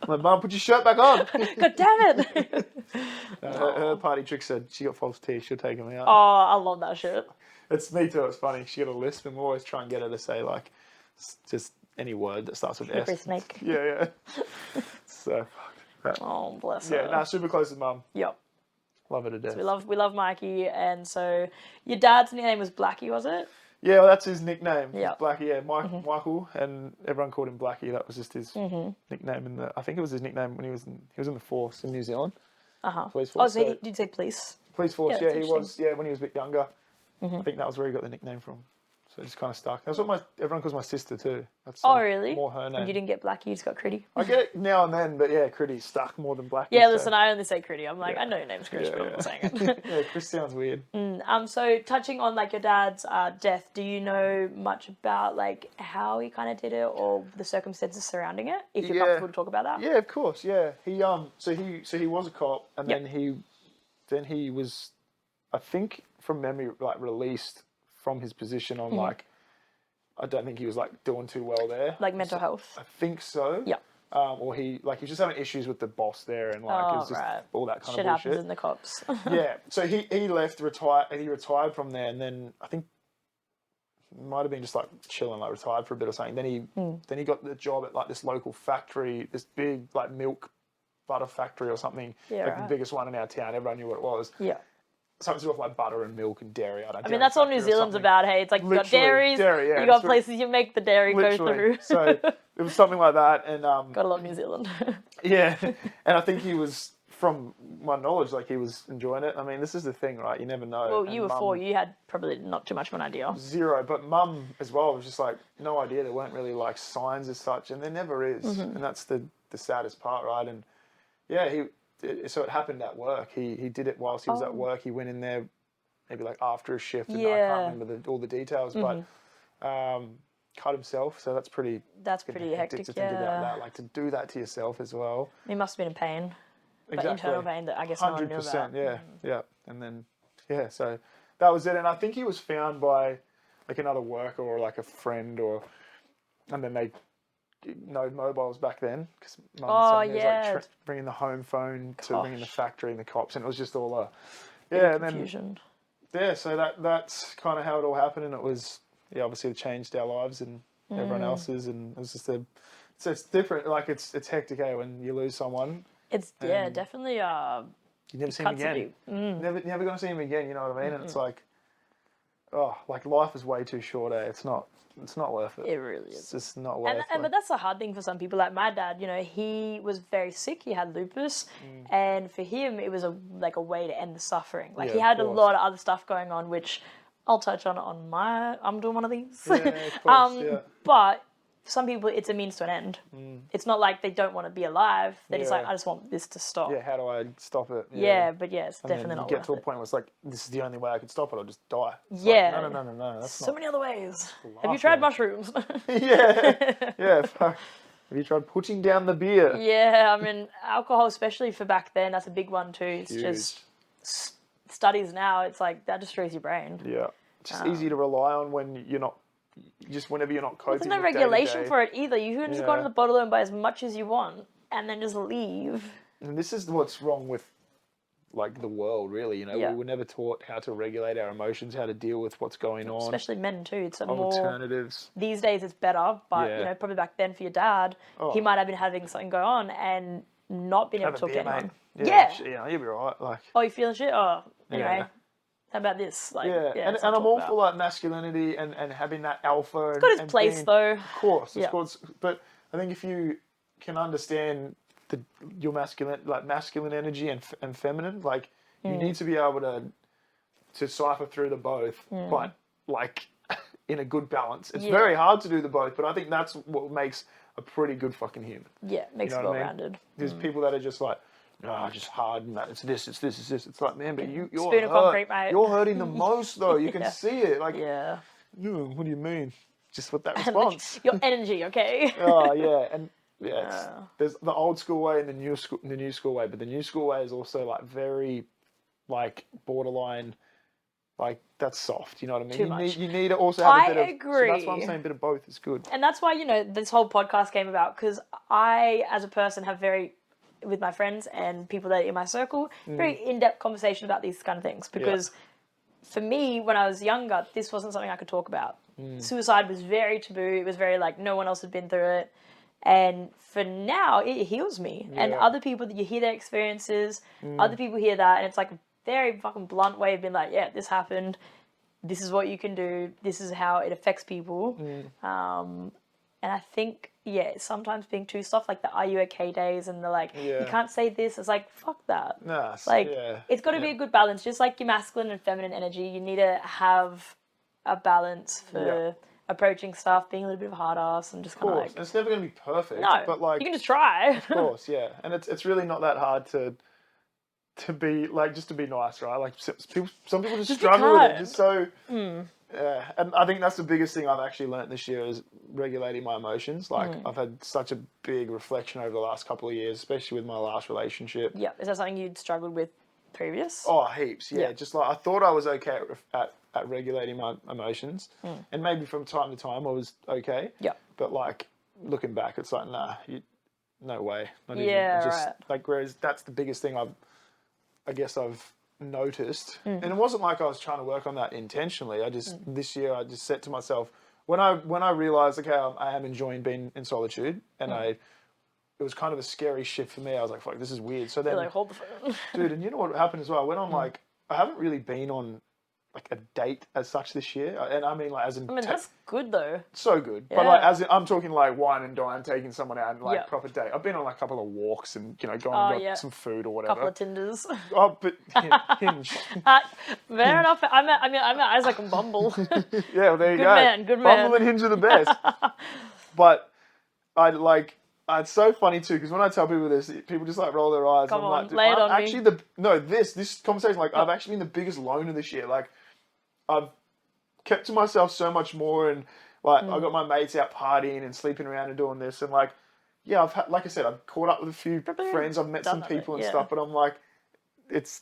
My mum, put your shirt back on. God damn it. Her party trick said she got false teeth. She'll take them out. Oh, I love that shit. It's me too. It's funny. She got a lisp, and we always try and get her to say like just any word that starts with Slippery S. snake. So. Oh, bless her. Yeah, no, super close with Mum. Yep. Love her to death. So we love Mikey, and so your dad's nickname was Blackie, was it? Yeah, well, that's his nickname. Yeah. Blackie, Michael, and everyone called him Blackie. That was just his nickname. I think it was his nickname when he was in the force in New Zealand. Police force. Oh, so did you say police? Police force, he was. Yeah, when he was a bit younger. I think that was where he got the nickname from. So it just kind of stuck. That's what everyone calls my sister too. That's really? More her name. And you didn't get Blackie, you just got Chriddy? I get it now and then, but Chriddy's stuck more than Blackie. Yeah, listen, I only say Chriddy. I'm like, I know your name's Chris, but I'm not saying it. Yeah, Chris sounds weird. So touching on like your dad's death, do you know much about like how he kind of did it or the circumstances surrounding it? If you're comfortable to talk about that. Yeah, of course. Yeah, he so he was a cop, and then he was, I think from memory, like released from his position on like, I don't think he was like doing too well there. Like mental health. I think so. Yeah. Or he was just having issues with the boss there, and like it was just all that kind of bullshit. Shit happens in the cops. So he left, he retired from there, and then I think might have been just like chilling, like retired for a bit or something. Then he got the job at like this local factory, this big like milk butter factory or something. Like the biggest one in our town. Everyone knew what it was. Yeah. Something to do with like butter and milk and dairy. I mean, that's all New Zealand's about, hey. It's like you got dairies, you got places you make the dairy go through. So it was something like that. And gotta love New Zealand. And I think he was, from my knowledge, like he was enjoying it. I mean, this is the thing, right? You never know. Well, you were 4, you had probably not too much of an idea. Zero, but Mum as well was just like, no idea. There weren't really like signs as such, and there never is. And that's the saddest part, right? And so it happened at work. He did it whilst he was at work. He went in there maybe like after a shift, and I Yeah. can't remember all the details, but cut himself. So that's pretty hectic. to think about Yeah, that, like to do that to yourself as well. he must have been in pain, but Exactly. internal pain that I guess no one knew about. 100%, yeah. And then, so that was it. And I think he was found by like another worker or like a friend, and then they, no mobiles back then, because mum Oh, was yeah. like bringing the home phone to ringing the Gosh. factory and the cops, and it was just all Bit of and then confusion. so that's kind of how it all happened, and it was obviously it changed our lives and everyone else's, and it was just so it's different. Like it's hectic, when you lose someone. It's definitely You never see him cuts a again. bit. Never gonna see him again. You know what I mean? And it's like, like life is way too short. It's not worth it. It really is. It's just not worth it. But that's the hard thing for some people. Like my dad, he was very sick. He had lupus, and for him, it was a way to end the suffering. Like Yeah, he of had a course. lot of other stuff going on, which I'll touch on my. I'm doing one of these. Yeah, of course, But for some people, it's a means to an end. It's not like they don't want to be alive. They're just like, Yeah. I just want this to stop. Yeah, how do I stop it? But it's And definitely then you not get worth to a it. point where it's like, this is the only way I can stop it. I'll just die. It's Yeah. like, no. That's So not. many other ways. Have you laughing. tried mushrooms? Yeah. Fuck. Have you tried putting down the beer? Yeah, I mean, alcohol, especially for back then, that's a big one too. It's Huge. just studies now. It's like that destroys your brain. Yeah. It's just easy to rely on when you're not. Just whenever you're not coping. There's no with regulation day-to-day. for it either. You can just go Yeah. to the bottle and buy as much as you want, and then just leave. And this is what's wrong with, like, the world, really. Yeah. We were never taught how to regulate our emotions, how to deal with what's going on. Especially men too. It's a more Alternatives. these days. It's better, but Yeah. probably back then for your dad, he might have been having something go on and not being able to talk to anyone. Yeah. You'll be right. Like. Oh, you feeling shit? Oh, anyway. Yeah. How about this? Like, Yeah, and it's I'm not all talked for about. like masculinity and having that alpha. It's got its place though. Of course, Yeah. but I think if you can understand your masculine energy and feminine, like you need to be able to cipher through the both, but like in a good balance. It's very hard to do the both, but I think that's what makes a pretty good fucking human. Yeah, makes You it know what I mean? well-rounded. There's people that are just like, just hard and that. It's this, it's this, it's this. It's like, man, but you're Spoon of hurt. concrete, mate. You're hurting the most, though. You can Yeah. see it. Like, Yeah. What do you mean? Just with that response. Your energy, okay? Oh yeah, and there's the old school way and the new school way, but the new school way is also like very, like borderline, like that's soft. You know what I mean? Too much. You need to also have a bit of. agree. So that's why I'm saying a bit of both is good. And that's why, this whole podcast came about, because I, as a person, have with my friends and people that are in my circle, very in-depth conversation about these kind of things. Because for me, when I was younger, this wasn't something I could talk about. Suicide was very taboo. It was very like no one else had been through it. And for now, it heals me. And other people, you hear their experiences, other people hear that, and it's like a very fucking blunt way of being like, yeah, this happened. This is what you can do. This is how it affects people. And I think, sometimes being too soft, like the "Are you okay" days, and they're like, you can't say this. It's like, fuck that. Nah, Like, it's got to be a good balance. Just like your masculine and feminine energy, you need to have a balance for approaching stuff, being a little bit of a hard ass, and just kind of like, And it's never going to be perfect. no, but like, you can just try. of course, yeah, and it's really not that hard to be like just to be nice, right? Like some people just Just be struggle with it. kind. Just so. Yeah, and I think that's the biggest thing I've actually learnt this year is regulating my emotions. Like I've had such a big reflection over the last couple of years, especially with my last relationship. Yeah, is that something you'd struggled with previous? Oh, heaps. Yeah, Yeah. just like I thought I was okay at regulating my emotions, and maybe from time to time I was okay. Yeah. But like looking back, it's like no way. Not even. Yeah, It's just, right. Like whereas that's the biggest thing I've noticed, and it wasn't like I was trying to work on that intentionally. This year I just set to myself when I realized okay I am enjoying being in solitude, and it was kind of a scary shift for me. I was like, fuck, this is weird. So then, You're like, hold the phone. dude, and you know what happened as well? I went on like I haven't really been on like a date as such this year, and I mean like as in I mean, that's good though. so good, but Yeah. like as in, I'm talking like wine and dine, taking someone out and like Yeah. proper date. I've been on like a couple of walks and gone and got some food or whatever. Couple of Tinders. Oh, but Hinge. Fair enough. I met Isaac and Bumble. Yeah, well, there you Good go. man, good Bumble man. and Hinge are the best. But I it's so funny too because when I tell people this, people just like roll their eyes. Come I'm on, like, dude, lay it I'm on me. actually this conversation. Like, I've actually been the biggest loner this year. Like, I've kept to myself so much more, and like I got my mates out partying and sleeping around and doing this, and like, yeah, I've had, like I said, I've caught up with a few friends. I've met some people and stuff, but I'm like,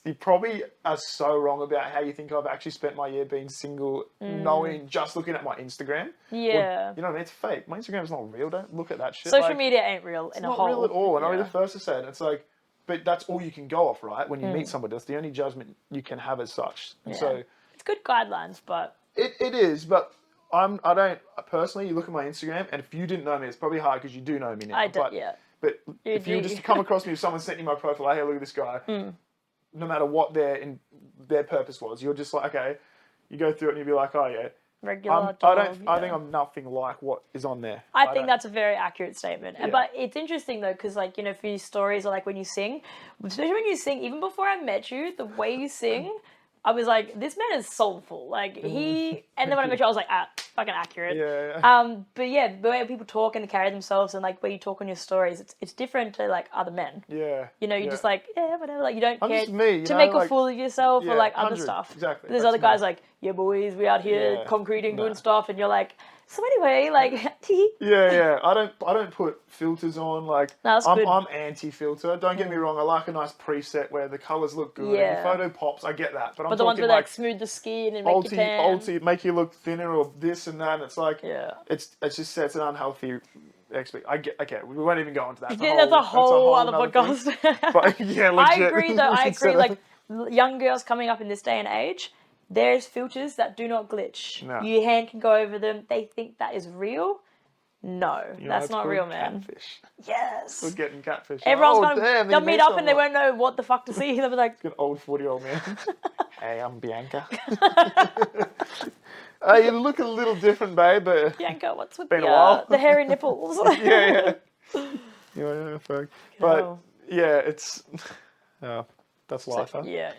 you probably are so wrong about how you think I've actually spent my year being single, knowing just looking at my Instagram. Yeah. Or, you know what I mean? It's fake. My Instagram's not real. Don't look at that shit. Social like, media ain't real in a not whole. real at all. And I'll be Yeah. the first to say it. It's like, but that's all you can go off, right? When you meet somebody, that's the only judgment you can have as such. And so It's good guidelines, but it is. But I don't personally. You look at my Instagram, and if you didn't know me, it's probably hard because you do know me now. I do. But if you were just to come across me, if someone sent you my profile, hey, look at this guy. No matter what their purpose was, you're just like, okay. You go through it and you'll be like, oh yeah. regular. I think I'm nothing like what is on there. I think that's a very accurate statement. Yeah. But it's interesting though, because like, you know, for your stories or like when you sing, especially when you sing, even before I met you, the way you sing, I was like, this man is soulful. Like and then when I met you, I was like, fucking accurate. Yeah. But yeah, the way people talk and carry themselves and like where you talk on your stories, it's different to like other men. Yeah. You know, you're just like, yeah, whatever. Like you don't I'm care just me, to know, make a like, fool of yourself or like other 100, stuff. exactly, But there's that's other guys me. like, yeah, boys, we out here Yeah. concreting, doing Nah. stuff, and you're like, so anyway, like, Yeah. I don't put filters on. Like, No, that's good. I'm anti-filter. Don't get me wrong. I like a nice preset where the colors look good and your Yeah. photo pops. I get that, but I'm But the ones talking where they like like smooth the skin and make you tan. ulti, make you look thinner or this and that. And it's like, Yeah. it just sets an unhealthy. I get. Okay, we won't even go into that. Yeah, that's a whole other nother podcast. thing. But yeah, I legit. agree though. I We agree. said Like it. young girls coming up in this day and age, there's filters that do not glitch. No. Your hand can go over them. They think that is real. No, You know, that's it's not called real, man. Catfish. Yes. We're getting catfish. Everyone's Like, gonna damn, they'll you meet meet up and they someone. won't know what the fuck to see. They'll be like, An old 40-year-old man. Hey, I'm Bianca. You look a little different, babe, but Bianca, what's with Been a while. the hairy nipples? yeah. You know, fuck. But No. yeah, it's that's life, huh? Yeah.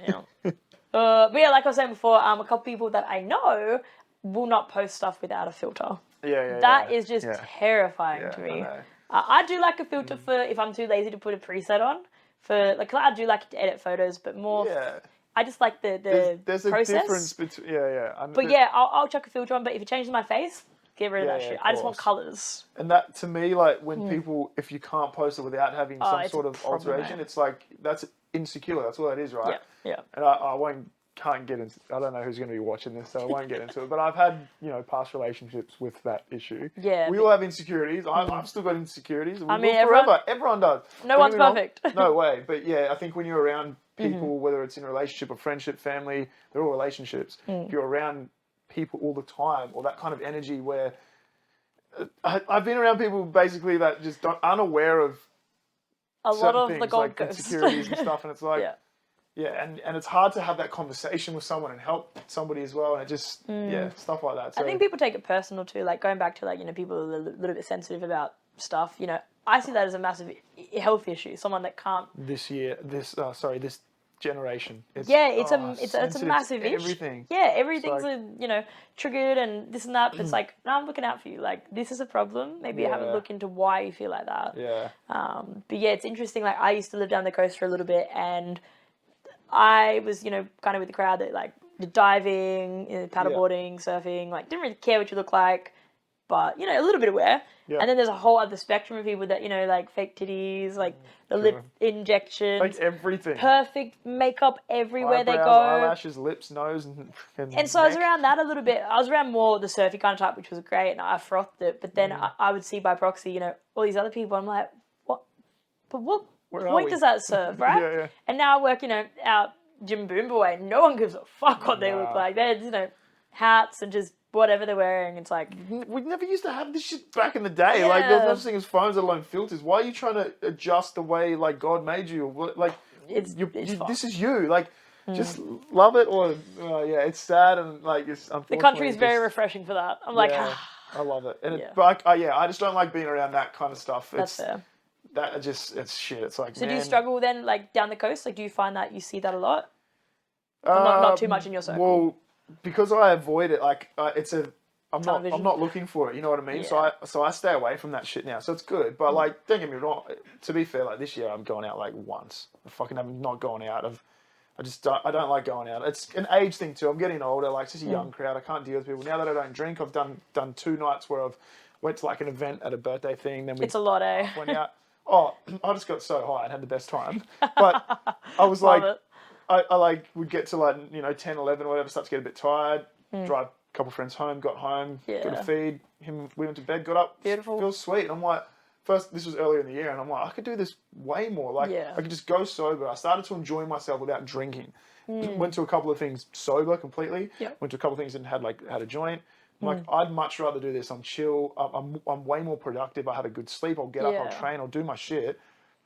But yeah, like I was saying before, a couple people that I know will not post stuff without a filter. Yeah. That is just yeah. terrifying Yeah, to I me. know. I do like a filter for if I'm too lazy to put a preset on. For like, I do like to edit photos, but more. Yeah. I just like the There's a process. difference between yeah. But yeah, I'll chuck a filter on. But if it changes my face, get rid of that Yeah, shit. of I just want course. colors. And that to me, like when people, if you can't post it without having some it's sort a of problem, alteration, man. it's like that's insecure. That's all that is, right? Yeah. And can't get into. I don't know who's going to be watching this, so I won't get into it. But I've had past relationships with that issue. We all have insecurities. I've still got insecurities. I mean, forever. Everyone does. No Don't one's get me wrong. perfect. No way. But yeah, I think when you're around people, whether it's in a relationship or friendship, family, they're all relationships. If you're around people all the time, or that kind of energy where I've been around people basically that just unaware of a lot certain of things, the Gold like Coast insecurities and stuff, and it's like, yeah. and it's hard to have that conversation with someone and help somebody as well, and it just stuff like that. So I think people take it personal too. Like going back to people are a little bit sensitive about stuff. I see that as a massive health issue. Someone that can't. this generation. It's It's a massive issue. everything. Yeah, everything's like- triggered and this and that. But it's like, no, I'm looking out for you. Like this is a problem. Maybe you have a look into why you feel like that. Yeah. But yeah, it's interesting. Like I used to live down the coast for a little bit, and I was kind of with the crowd that like the diving, paddleboarding, surfing. Like didn't really care what you look like, but a little bit aware. Yeah. And then there's a whole other spectrum of people that like fake titties, like the lip injections, Like everything. perfect makeup everywhere they Eyebrows, go. eyelashes, lips, nose, And so I was neck. around that a little bit. I was around more the surfy kind of type, which was great, and I frothed it. But then I would see by proxy, all these other people. I'm like, what? But what Where are point we? does that serve, right? Yeah. And now I work, out Jim Boomba way. No one gives a fuck what they look like. They're, hats and just whatever they're wearing. It's like, We never used to have this shit back in the day. Like, there was no Yeah. such thing as phones, let alone filters. Why are you trying to adjust the way, like, God made you? Like, It's fucked. this is you. Like, just love it or, it's sad and, like, it's unfortunately. the country is very just- refreshing for that. I'm like, I love it. And Yeah. but I just don't like being around that kind of stuff. that's fair. It's shit. It's like, So do you struggle then, like, down the coast? Like, do you find that you see that a lot? Or not too much in your circle? Well, because I avoid it, like, television. I'm not looking for it. You know what I mean? Yeah. So I stay away from that shit now. So it's good. But like, don't get me wrong. To be fair, like this year I'm going out like once. I fucking have not gone out. I don't like going out. It's an age thing too. I'm getting older. Like, it's just a young crowd. I can't deal with people. Now that I don't drink, I've done 2 nights where I've went to like an event at a birthday thing. Then we It's a lot, eh? went out. Oh, I just got so high and had the best time. But I was Love like, it. I like would get to like 10, 11, whatever, start to get a bit tired. Drive a couple of friends home, got home, got Yeah. a feed. We went to bed, got up. Beautiful. Feels sweet. And I'm like, first, this was earlier in the year, and I'm like, I could do this way more. Like, Yeah. I could just go sober. I started to enjoy myself without drinking. Went to a couple of things sober completely. Yep. Went to a couple of things and had a joint. I'm like, I'd much rather do this. I'm chill. I'm way more productive. I have a good sleep. I'll get up. I'll Yeah. train. I'll do my shit.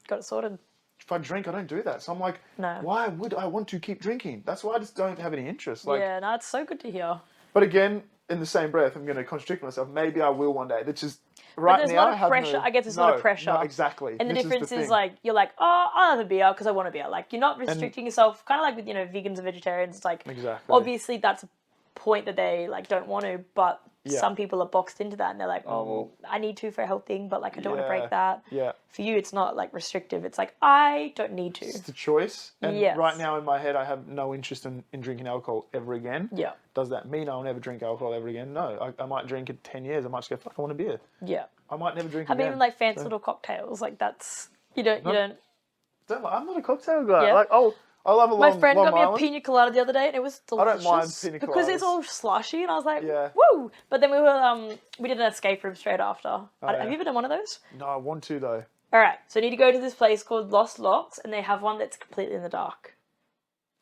Got it sorted. If I drink, I don't do that. So I'm like, No. why would I want to keep drinking? That's why I just don't have any interest. Like, Yeah, no, it's so good to hear. but again, in the same breath, I'm going to contradict myself. Maybe I will one day. That's just But right there's now. not I a have pressure. no, I guess there's not a pressure. No, exactly. And the This difference the is thing. like, you're like, oh, I'll have a beer because I want a beer. Like, you're not restricting yourself. Kind of like with, vegans and vegetarians. It's like, Exactly. obviously that's a point that they like don't want to, but Yeah. some people are boxed into that and they're like, oh, well, I need to for a health thing, but like, I don't want to break that. Yeah. For you, it's not like restrictive. It's like, I don't need to. It's a choice. And Yes. right now in my head, I have no interest in drinking alcohol ever again. Yeah. Does that mean I'll never drink alcohol ever again? No. I might drink in 10 years. I might just go, fuck, I want a beer. Yeah. I might never drink Have again. even like fancy little cocktails. Like that's, you don't. I'm not a cocktail guy. Yeah. Like, I'll have a long My friend Long got me a Island. pina colada the other day, and it was I delicious. don't mind pina because it's coladas. all slushy, and I was like, Yeah. "Woo!" But then we did an escape room straight after. Have yeah. you ever done one of those? No, I want to though. All right, so you need to go to this place called Lost Locks, and they have one that's completely in the dark.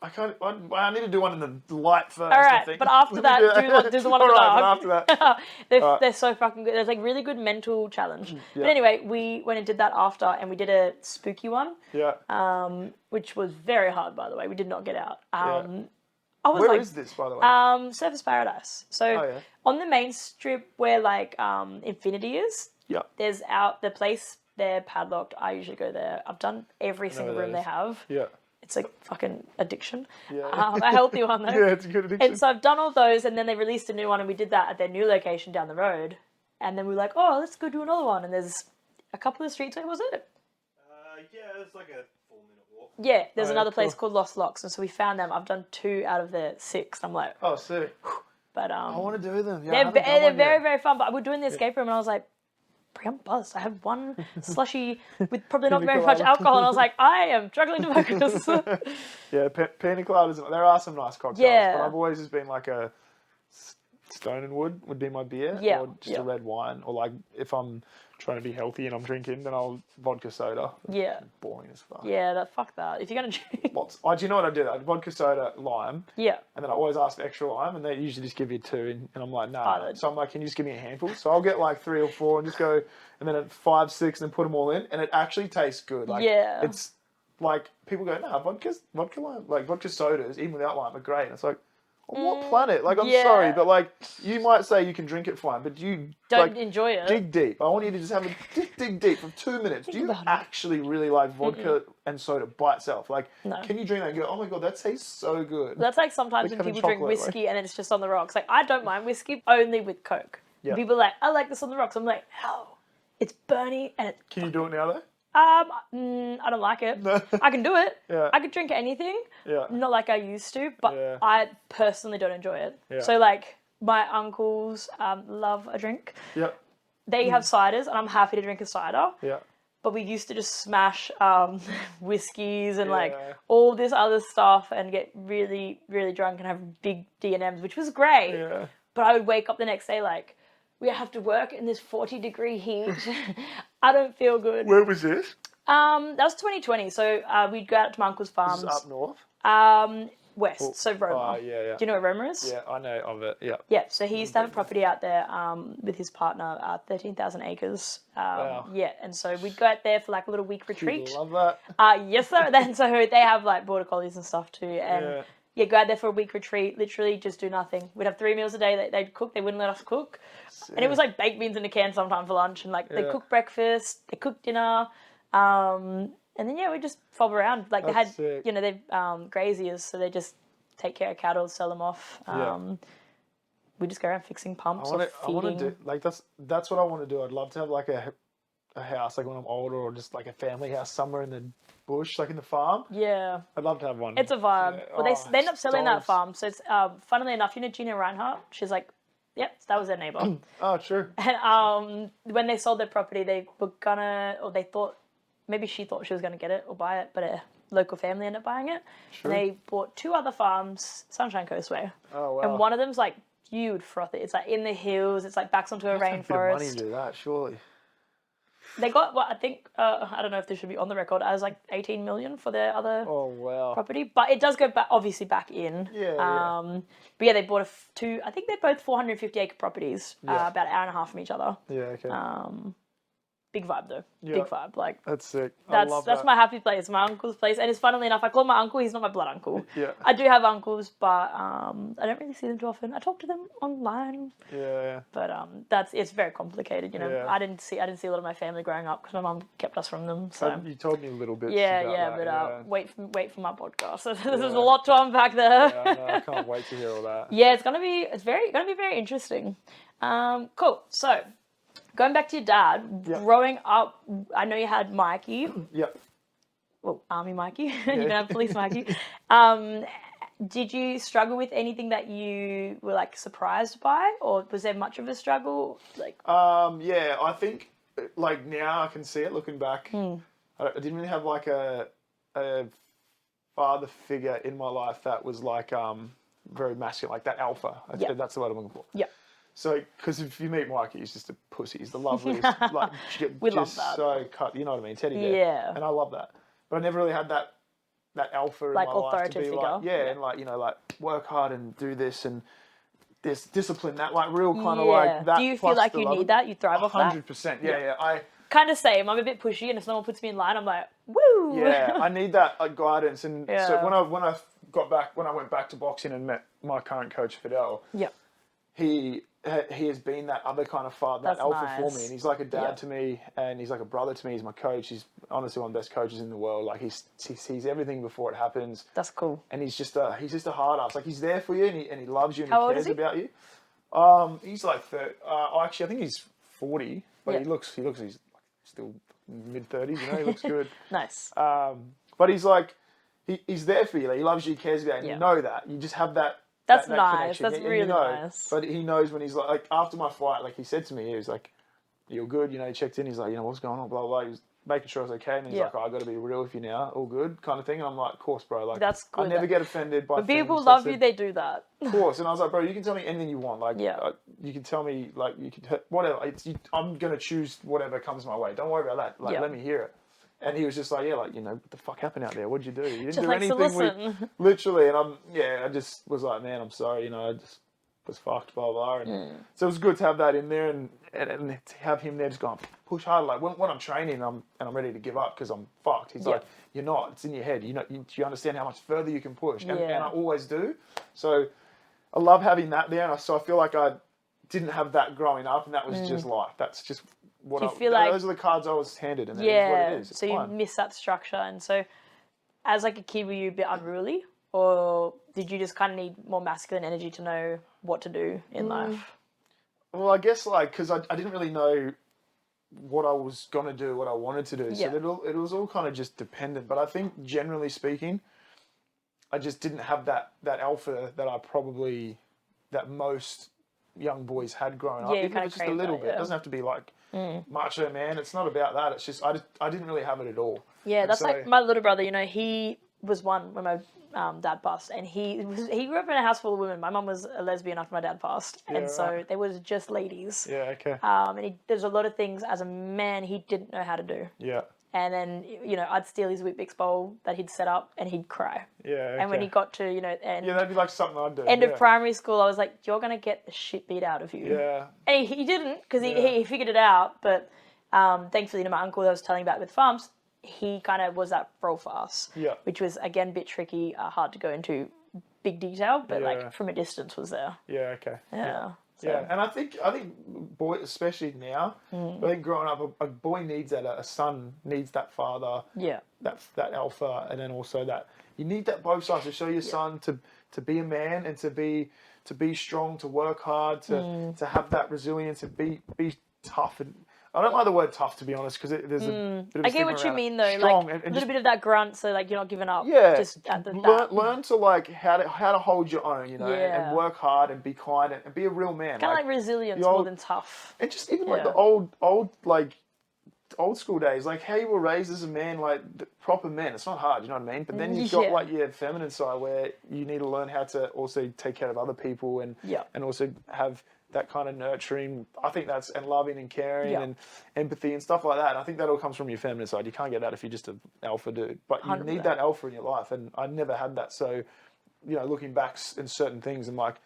I can't. I need to do one in the light first. All I right, think. but after Let that, me do the one in the Alright, dark. but after that, They're so fucking good. There's like really good mental challenge. Yeah. But anyway, we went and did that after, and we did a spooky one, yeah. which was very hard, by the way. We did not get out. Yeah. I was Where like, is this, by the way? Surfers Paradise. So yeah. on the main strip where like Infinity is, Yeah. there's the place there padlocked. I usually go there. I've done every single where room that they have. Yeah. It's like fucking addiction. Yeah. A healthy one though. Yeah, it's a good addiction. And so I've done all those, and then they released a new one, and we did that at their new location down the road. And then we were like, oh, let's go do another one. And there's a couple of streets. Where was it? Yeah, it's like a 4-minute walk. Yeah, there's Oh, yeah, another place cool. called Lost Locks, and so we found them. I've done 2 out of the 6. And I'm like, Oh, sick. but I want to do them. Yeah, I they're haven't done they're one very yet. very fun. But we're doing the escape room, and I was like, I'm buzzed. I had one slushy with probably not Pina very much colada. alcohol, and I was like, I am struggling to focus. Yeah, pina coladas. There are some nice cocktails, Yeah. but I've always just been like a Stone and Wood would be my beer, Yeah, or just yeah. a red wine, or like if I'm trying to be healthy and I'm drinking, then I'll vodka soda. Yeah, Boring as fuck. yeah. Fuck that. If you're gonna drink, Do you know what I did? I did vodka soda, lime, yeah, and then I always ask for extra lime, and they usually just give you 2, and I'm like, nah. Valid. So I'm like, can you just give me a handful? So I'll get like 3 or 4 and just go, and then at 5, 6, and then put them all in, and it actually tastes good. Like, Yeah. it's like people go, nah, vodka lime, like vodka sodas, even without lime, are great. And it's like, on what planet? Like, I'm yeah. sorry, but like, you might say you can drink it fine, but you don't like, enjoy it. dig deep. I want you to just dig deep for 2 minutes. Do you about it. actually really like vodka and soda by itself? Like, No. can you drink that and go, oh my god, that tastes so good? That's like sometimes Like when having people drink chocolate, whiskey and it's just on the rocks. Like I don't mind whiskey only with Coke. Yeah. People are like, I like this on the rocks. I'm like, how? It's burny and it. Can you do it now though? I don't like it. No. I can do it. Yeah. I could drink anything. Yeah. Not like I used to, but Yeah. I personally don't enjoy it. Yeah. So like my uncles love a drink. Yep. They have ciders, and I'm happy to drink a cider. Yeah. But we used to just smash whiskeys and like Yeah. all this other stuff and get really, really drunk and have big D&Ms, which was great. Yeah. But I would wake up the next day like, we have to work in this 40-degree heat. I don't feel good. Where was this? That was 2020. So we'd go out to my uncle's This farms. is up north. West, so Roma. Oh, yeah, yeah. Do you know where Roma is? Yeah, I know of it. Yeah. Yeah, so he used to have a property out there with his partner, 13,000 acres. Wow. Yeah, and so we'd go out there for like a little week retreat. People love that. Yes, sir. Then so they have like border collies and stuff too, and yeah, go out there for a week retreat. Literally, just do nothing. We'd have 3 meals a day. They'd cook. They wouldn't let us cook, and it was like baked beans in a can sometime for lunch, and like they Yeah. cook breakfast, they cook dinner, and then yeah, we just fob around. Like they That's had, sick. you know, they've graziers, so they just take care of cattle, sell them off. Yeah. Yeah, and so we'd have like 3 meals a day. They'd cook. They wouldn't let us cook, and it was like baked beans in a can sometime for lunch, and like they cook breakfast, they cook dinner, and then yeah, we just fob around. Like they had, you know, they've graziers, so they just take care of cattle, sell them off. we just go around fixing pumps or I feeding. want to do like that's what I want to do. I'd love to have like a house like when I'm older, or just like a family house somewhere in the bush, like in the farm. Yeah. I'd love to have one. It's a vibe. Yeah. But they end up selling that dogs. farm. So it's funnily enough, Gina Reinhardt, she's like, yep, that was their neighbour. Oh, true. And when they sold their property, they were gonna, or they thought, maybe she thought she was gonna get it or buy it, but a local family ended up buying it. Sure. And they bought 2 other farms, Sunshine Coast way. Oh, wow. And one of them's like, you would froth it. It's like in the hills. It's like backs onto a That's a bit of money rainforest. to do that, surely. They got what I think. I don't know if this should be on the record as like 18 million for their other Oh, wow. property, but it does go back obviously back in. Yeah. But yeah, they bought two. I think they're both 450 acre properties, Yeah. about an hour and a half from each other. Yeah, okay. Big vibe though. Yeah. Big vibe. Like That's sick. I love that's that. my happy place, my uncle's place. And it's funnily enough, I call him my uncle. He's not my blood uncle. Yeah. I do have uncles, but I don't really see them too often. I talk to them online. Yeah. But it's very complicated, you know. Yeah. I didn't see a lot of my family growing up because my mum kept us from them. So You told me a little bit. yeah, about that, but wait for my podcast. There's Yeah. a lot to unpack there. Yeah, I know, I can't wait to hear all that. Yeah, it's gonna be very interesting. Cool. So going back to your dad, Yep. growing up, I know you had Mikey. Yep. Well, Army Mikey. You didn't have Police Mikey. Did you struggle with anything that you were like surprised by, or was there much of a struggle? Like, Yeah, I think like now I can see it looking back. I didn't really have like a father figure in my life that was like very masculine, like that alpha. Yeah. That's the word I'm looking for. yeah, So, because if you meet Mikey, he's just a pussy. He's the loveliest, like We just love that. so cut. You know what I mean? Teddy bear. Yeah. And I love that, but I never really had that alpha in Like my life to authoritative be figure. like, and like like work hard and do this and this discipline, that like real kind of like that. Do you feel plus like the you love. need that? You thrive off that? 100%. Yeah. I Kind of same. I'm a bit pushy, and if someone puts me in line, I'm like, woo. I need that like guidance. And so Yeah. when I went back to boxing and met my current coach Fidel, yeah. he has been that other kind of father, that That's alpha for nice. me, and he's like a dad Yeah. to me, and he's like a brother to me. He's my coach. He's honestly one of the best coaches in the world. Like he sees everything before it happens, That's cool. and he's just a hard ass. Like he's there for you, and he loves you, and How he old cares is he? about you. He's like actually, I think he's 40, but Yeah. he looks he's like still mid-30s. You know, he looks good. Nice. But he's like he's there for you. Like, he loves you, he cares about you, and Yeah. you know that. You just have that. That's that nice. connection. That's And you really know, nice. But he knows when he's like after my fight, like he said to me, he was like, "You're good." You know, he checked in. He's like, "What's going on?" Blah blah. He was making sure I was okay, and he's Yeah. like, I got to be real with you now. All good, kind of thing. And I'm like, "Of course, bro." Like, That's I good. never get offended by. When people things. love I you, said, they do that. Of course. And I was like, "Bro, you can tell me anything you want. Like, Yeah. you can tell me like you can whatever. I'm gonna choose whatever comes my way. Don't worry about that. Like, Yeah. let me hear it." And he was just like, what the fuck happened out there? What'd you do? You didn't Just do like, so anything. listen. Literally, and I just was like, man, I'm sorry, I just was fucked, blah, blah. And so it was good to have that in there and to have him there just going, push hard. Like when I'm training and I'm ready to give up because I'm fucked. He's like, you're not, it's in your head. Do you understand how much further you can push? And I always do. So I love having that there. And so I feel like I didn't have that growing up, and that was just life. That's just what Do you feel like- those are the cards I was handed, and that is what it is. It's so you fine. miss that structure, and so as like a kid, were you a bit unruly, or did you just kind of need more masculine energy to know what to do in life? Well, I guess because I didn't really know what I was gonna do, what I wanted to do, so Yeah. it was all kind of just dependent. But I think generally speaking, I just didn't have that alpha that most young boys had growing up. Yeah, you Even if kinda it's just a crave little that, bit. yeah. It doesn't have to be like macho man. It's not about that. It's just I didn't really have it at all. Yeah, And that's so- like my little brother. He was one when my dad passed, and he grew up in a house full of women. My mum was a lesbian after my dad passed, Yeah, and so right. they was just ladies. Yeah. Okay. And there's a lot of things as a man he didn't know how to do. Yeah. And then I'd steal his Weet-Bix bowl that he'd set up, and he'd cry. Yeah. Okay. And when he got to yeah, that'd be like something I'd do. end yeah. of primary school, I was like, you're gonna get the shit beat out of you. Yeah. And he didn't, because Yeah. he figured it out. But thankfully, my uncle that I was telling about with farms, he kind of was that role for us. Yeah. Which was again a bit tricky, hard to go into big detail, but Yeah. like from a distance was there. Yeah. Okay. Yeah. So, Yeah, and I think boy, especially now, I think growing up, a boy needs that. A son needs that father, yeah. that alpha, and then also that you need that both sides to show your son to be a man and to to be strong, to work hard, to have that resilience and be tough. And I don't like the word tough, to be honest, because there's a bit of a I get what you stigma around it. mean though, Strong like and a just little bit of that grunt, so like you're not giving up. yeah, Just at the learn to like how to hold your own, you know, Yeah. and work hard and be kind and be a real man. kind of like resilience the more old- than tough. And just even like Yeah. the old school days, like how you were raised as a man, like the proper men. It's not hard, you know what I mean? But then you've got Yeah. like your feminine side where you need to learn how to also take care of other people and Yeah. and also have that kind of nurturing. I think that's and loving and caring Yeah. and empathy and stuff like that. And I think that all comes from your feminine side. You can't get that if you're just an alpha dude. But you 100%. need that alpha in your life. And I never had that. So, you know, looking back in certain things, I'm like,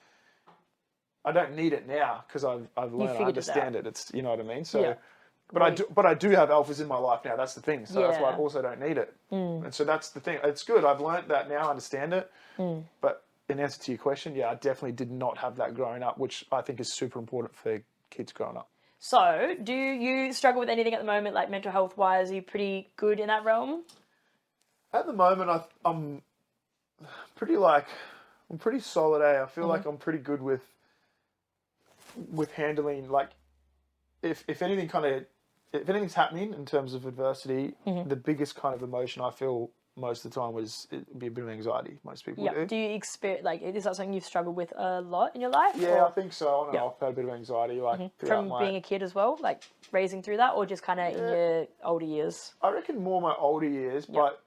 I don't need it now because I've learned, I figured it understand out. it. It's, you know what I mean? So. Yeah. But I do have alphas in my life now. That's the thing. So that's why I Yeah. also don't need it. And so that's the thing. It's good. I've learned that now. I understand it. But in answer to your question, yeah, I definitely did not have that growing up, which I think is super important for kids growing up. So, do you struggle with anything at the moment, like mental health wise? Are you pretty good in that realm? At the moment, I'm pretty I'm pretty solid. I feel like I'm pretty good with handling like if anything's happening in terms of adversity, the biggest kind of emotion I feel most of the time it'd be a bit of anxiety. Most people Yeah. do. Do you experience is that something you've struggled with a lot in your life? Yeah, or I think so. On and off, I've had a bit of anxiety, like throughout from being a kid as well, like raising through that, or just kind of in your older years? I reckon more my older years, but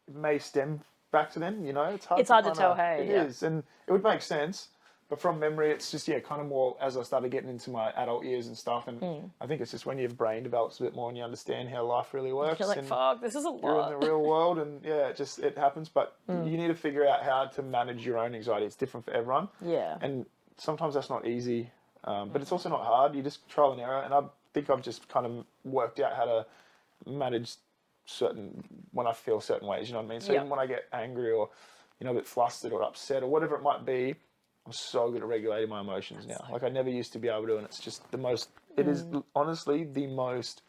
it may stem back to then. You know, it's hard. It's hard to kinda- tell, hey, It yeah. is, and it would make sense. But from memory, it's just kind of more as I started getting into my adult years and stuff. And I think it's just when your brain develops a bit more and you understand how life really works. You're like, and fuck, this is a you're lot. in the real world, and yeah, it happens. But you need to figure out how to manage your own anxiety. It's different for everyone. Yeah. And sometimes that's not easy, but it's also not hard. You just trial and error. And I think I've just kind of worked out how to manage when I feel certain ways. You know what I mean? So even when I get angry or a bit flustered or upset or whatever it might be, I'm so good at regulating my emotions now. Like I never used to be able to, and it's just the most. It is honestly the most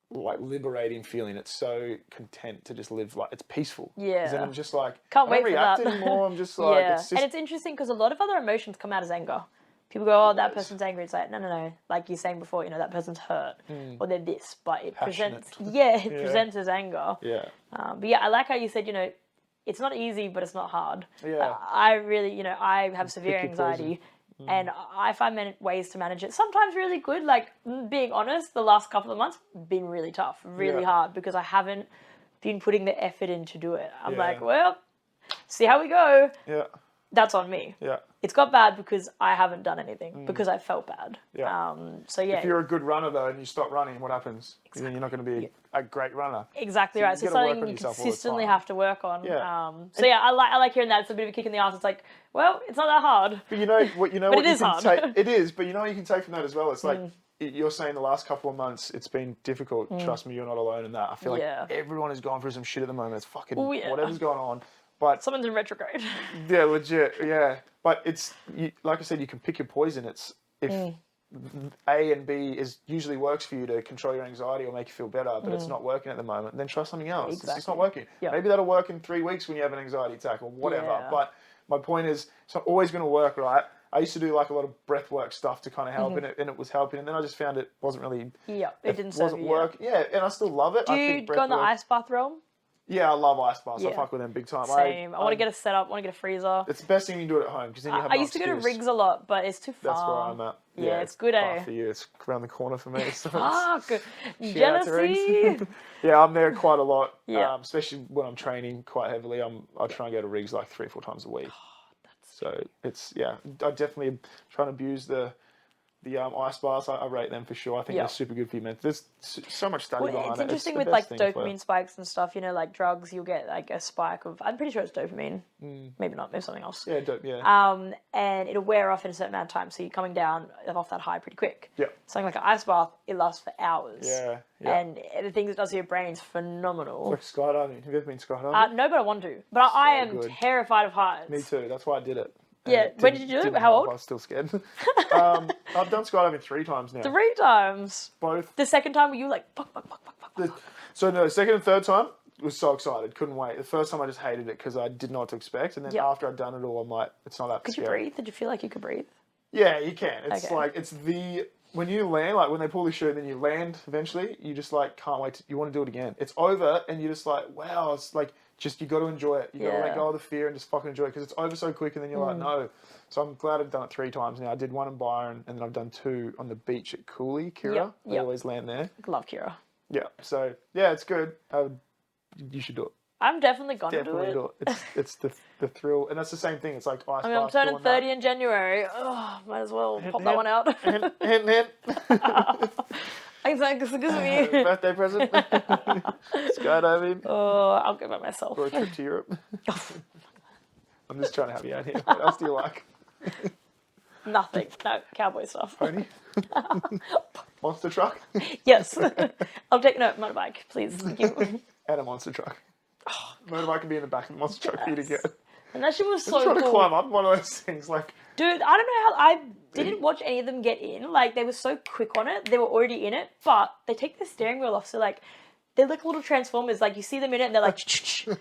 like liberating feeling. It's so content to just live like it's peaceful. Yeah. 'Cause then I'm just like Can't I wait don't for react that. anymore. I'm just like Yeah. it's just And it's interesting because a lot of other emotions come out as anger. People go, oh, that Yes. person's angry. It's like, no. Like you're saying before, that person's hurt or they're this, but it Passionate. presents, it presents as anger. yeah. But yeah, I like how you said, it's not easy, but it's not hard. Yeah. I really, I have severe pick your poison. anxiety and I find ways to manage it. Sometimes really good. Like being honest, the last couple of months been really tough, really Yeah. hard because I haven't been putting the effort in to do it. I'm Yeah. like, well, see how we go. Yeah. That's on me. Yeah. It's got bad because I haven't done anything, because I felt bad. Yeah. So yeah, If you're a good runner though, and you stop running, what happens? Then you're not going to be a great runner. exactly So right. you So gotta work something on you yourself all the consistently time. have to work on. Yeah. So yeah, I like hearing that. It's a bit of a kick in the ass. It's like, well, it's not that hard. But you know what? But what it you is can hard. take. It is, but you know what you can take from that as well. It's like you're saying the last couple of months it's been difficult. Trust me, you're not alone in that. I feel like Yeah. everyone is going through some shit at the moment. It's fucking Oh, yeah. whatever's going on. But Someone's in retrograde. yeah, legit, yeah. But it's like I said, you can pick your poison. It's if A and B usually works for you to control your anxiety or make you feel better, but it's not working at the moment, then try something else. It's just Exactly. not working. Yeah. Maybe that'll work in 3 weeks when you have an anxiety attack or whatever. Yeah. But my point is, it's not always going to work, right? I used to do like a lot of breath work stuff to kind of help, and it was helping. And then I just found it wasn't really. Yeah, it didn't serve wasn't you. work. Yeah, and I still love it. Do I you think go in the breathwork- ice bath realm? Yeah, I love ice baths. I Yeah. fuck with them big time. Same. I want to get a setup. I want to get a freezer. It's the best thing you can do it at home because then you have. I no used to go to excuse. Rigs a lot, but it's too far. That's where I'm at. Yeah, it's good, far eh? for you. It's around the corner for me. So it's- Fuck. Shout out to Jealousy. Rigs. Yeah, I'm there quite a lot. Yeah. Especially when I'm training quite heavily. I try and go to Rigs like 3 or 4 times a week. So it's I definitely am trying to abuse the ice baths. I rate them for sure. I think Yeah. they're super good for you, man. There's so much study Well, behind it's it. interesting the with best like thing for- dopamine spikes and stuff. Like drugs, you'll get like a spike of. I'm pretty sure it's dopamine. Maybe not. Maybe something else. Yeah. And it'll wear off in a certain amount of time, so you're coming down off that high pretty quick. Yeah. Something like an ice bath, it lasts for hours. Yeah. And the things it does to your brain is phenomenal. Like skydiving. Have you ever been skydiving? No, but I want to. But I am good. terrified of heights. Me too. That's why I did it. And Yeah, it when didn't- did you do it? didn't How help. old? I was still scared. I've done skydiving 3 times now. 3 times. Both. The second time, were you like, fuck. So no, second and third time, was so excited, couldn't wait. The first time I just hated it because I didn't know what to expect, and then Yep. after I'd done it all, I'm like, it's not that Could you scary. breathe? Did you feel like you could breathe? Yeah, you can. It's Okay. like, when you land, like when they pull the chute, then you land eventually, you just like can't wait. You want to do it again. It's over, and you're just like, wow, it's like, you got to enjoy it. You got to let Yeah. go of the fear and just fucking enjoy it because it's over so quick, and then you're like, no. So I'm glad I've done it 3 times now. I did 1 in Byron, and then I've done 2 on the beach at Cooley, Kira. Yep, They yep. always land there. Love Kira. Yeah. So yeah, it's good. You should do it. I'm definitely gonna Definitely do it. It's the thrill, and that's the same thing. It's like ice I mean, I'm bath, turning doing 30 in January. Oh, might as well pop that hint. one out. that. Hint. Exactly, excuse me. Birthday present. Skydiving Oh, I'll go by myself. or a trip to Europe. I'm just trying to have you out here. What else do you like? Nothing. No, cowboy stuff. Pony? Monster truck? Yes. I'll take motorbike, please. Thank you. And a monster truck. Motorbike can be in the back of the monster truck for you to get. And that shit was I'm so trying cool. to climb up one of those things. Like, Dude, I don't know how I didn't watch any of them get in. Like, they were so quick on it. They were already in it, but they take the steering wheel off. So, like, they're like little transformers. Like, you see them in it, and they're like,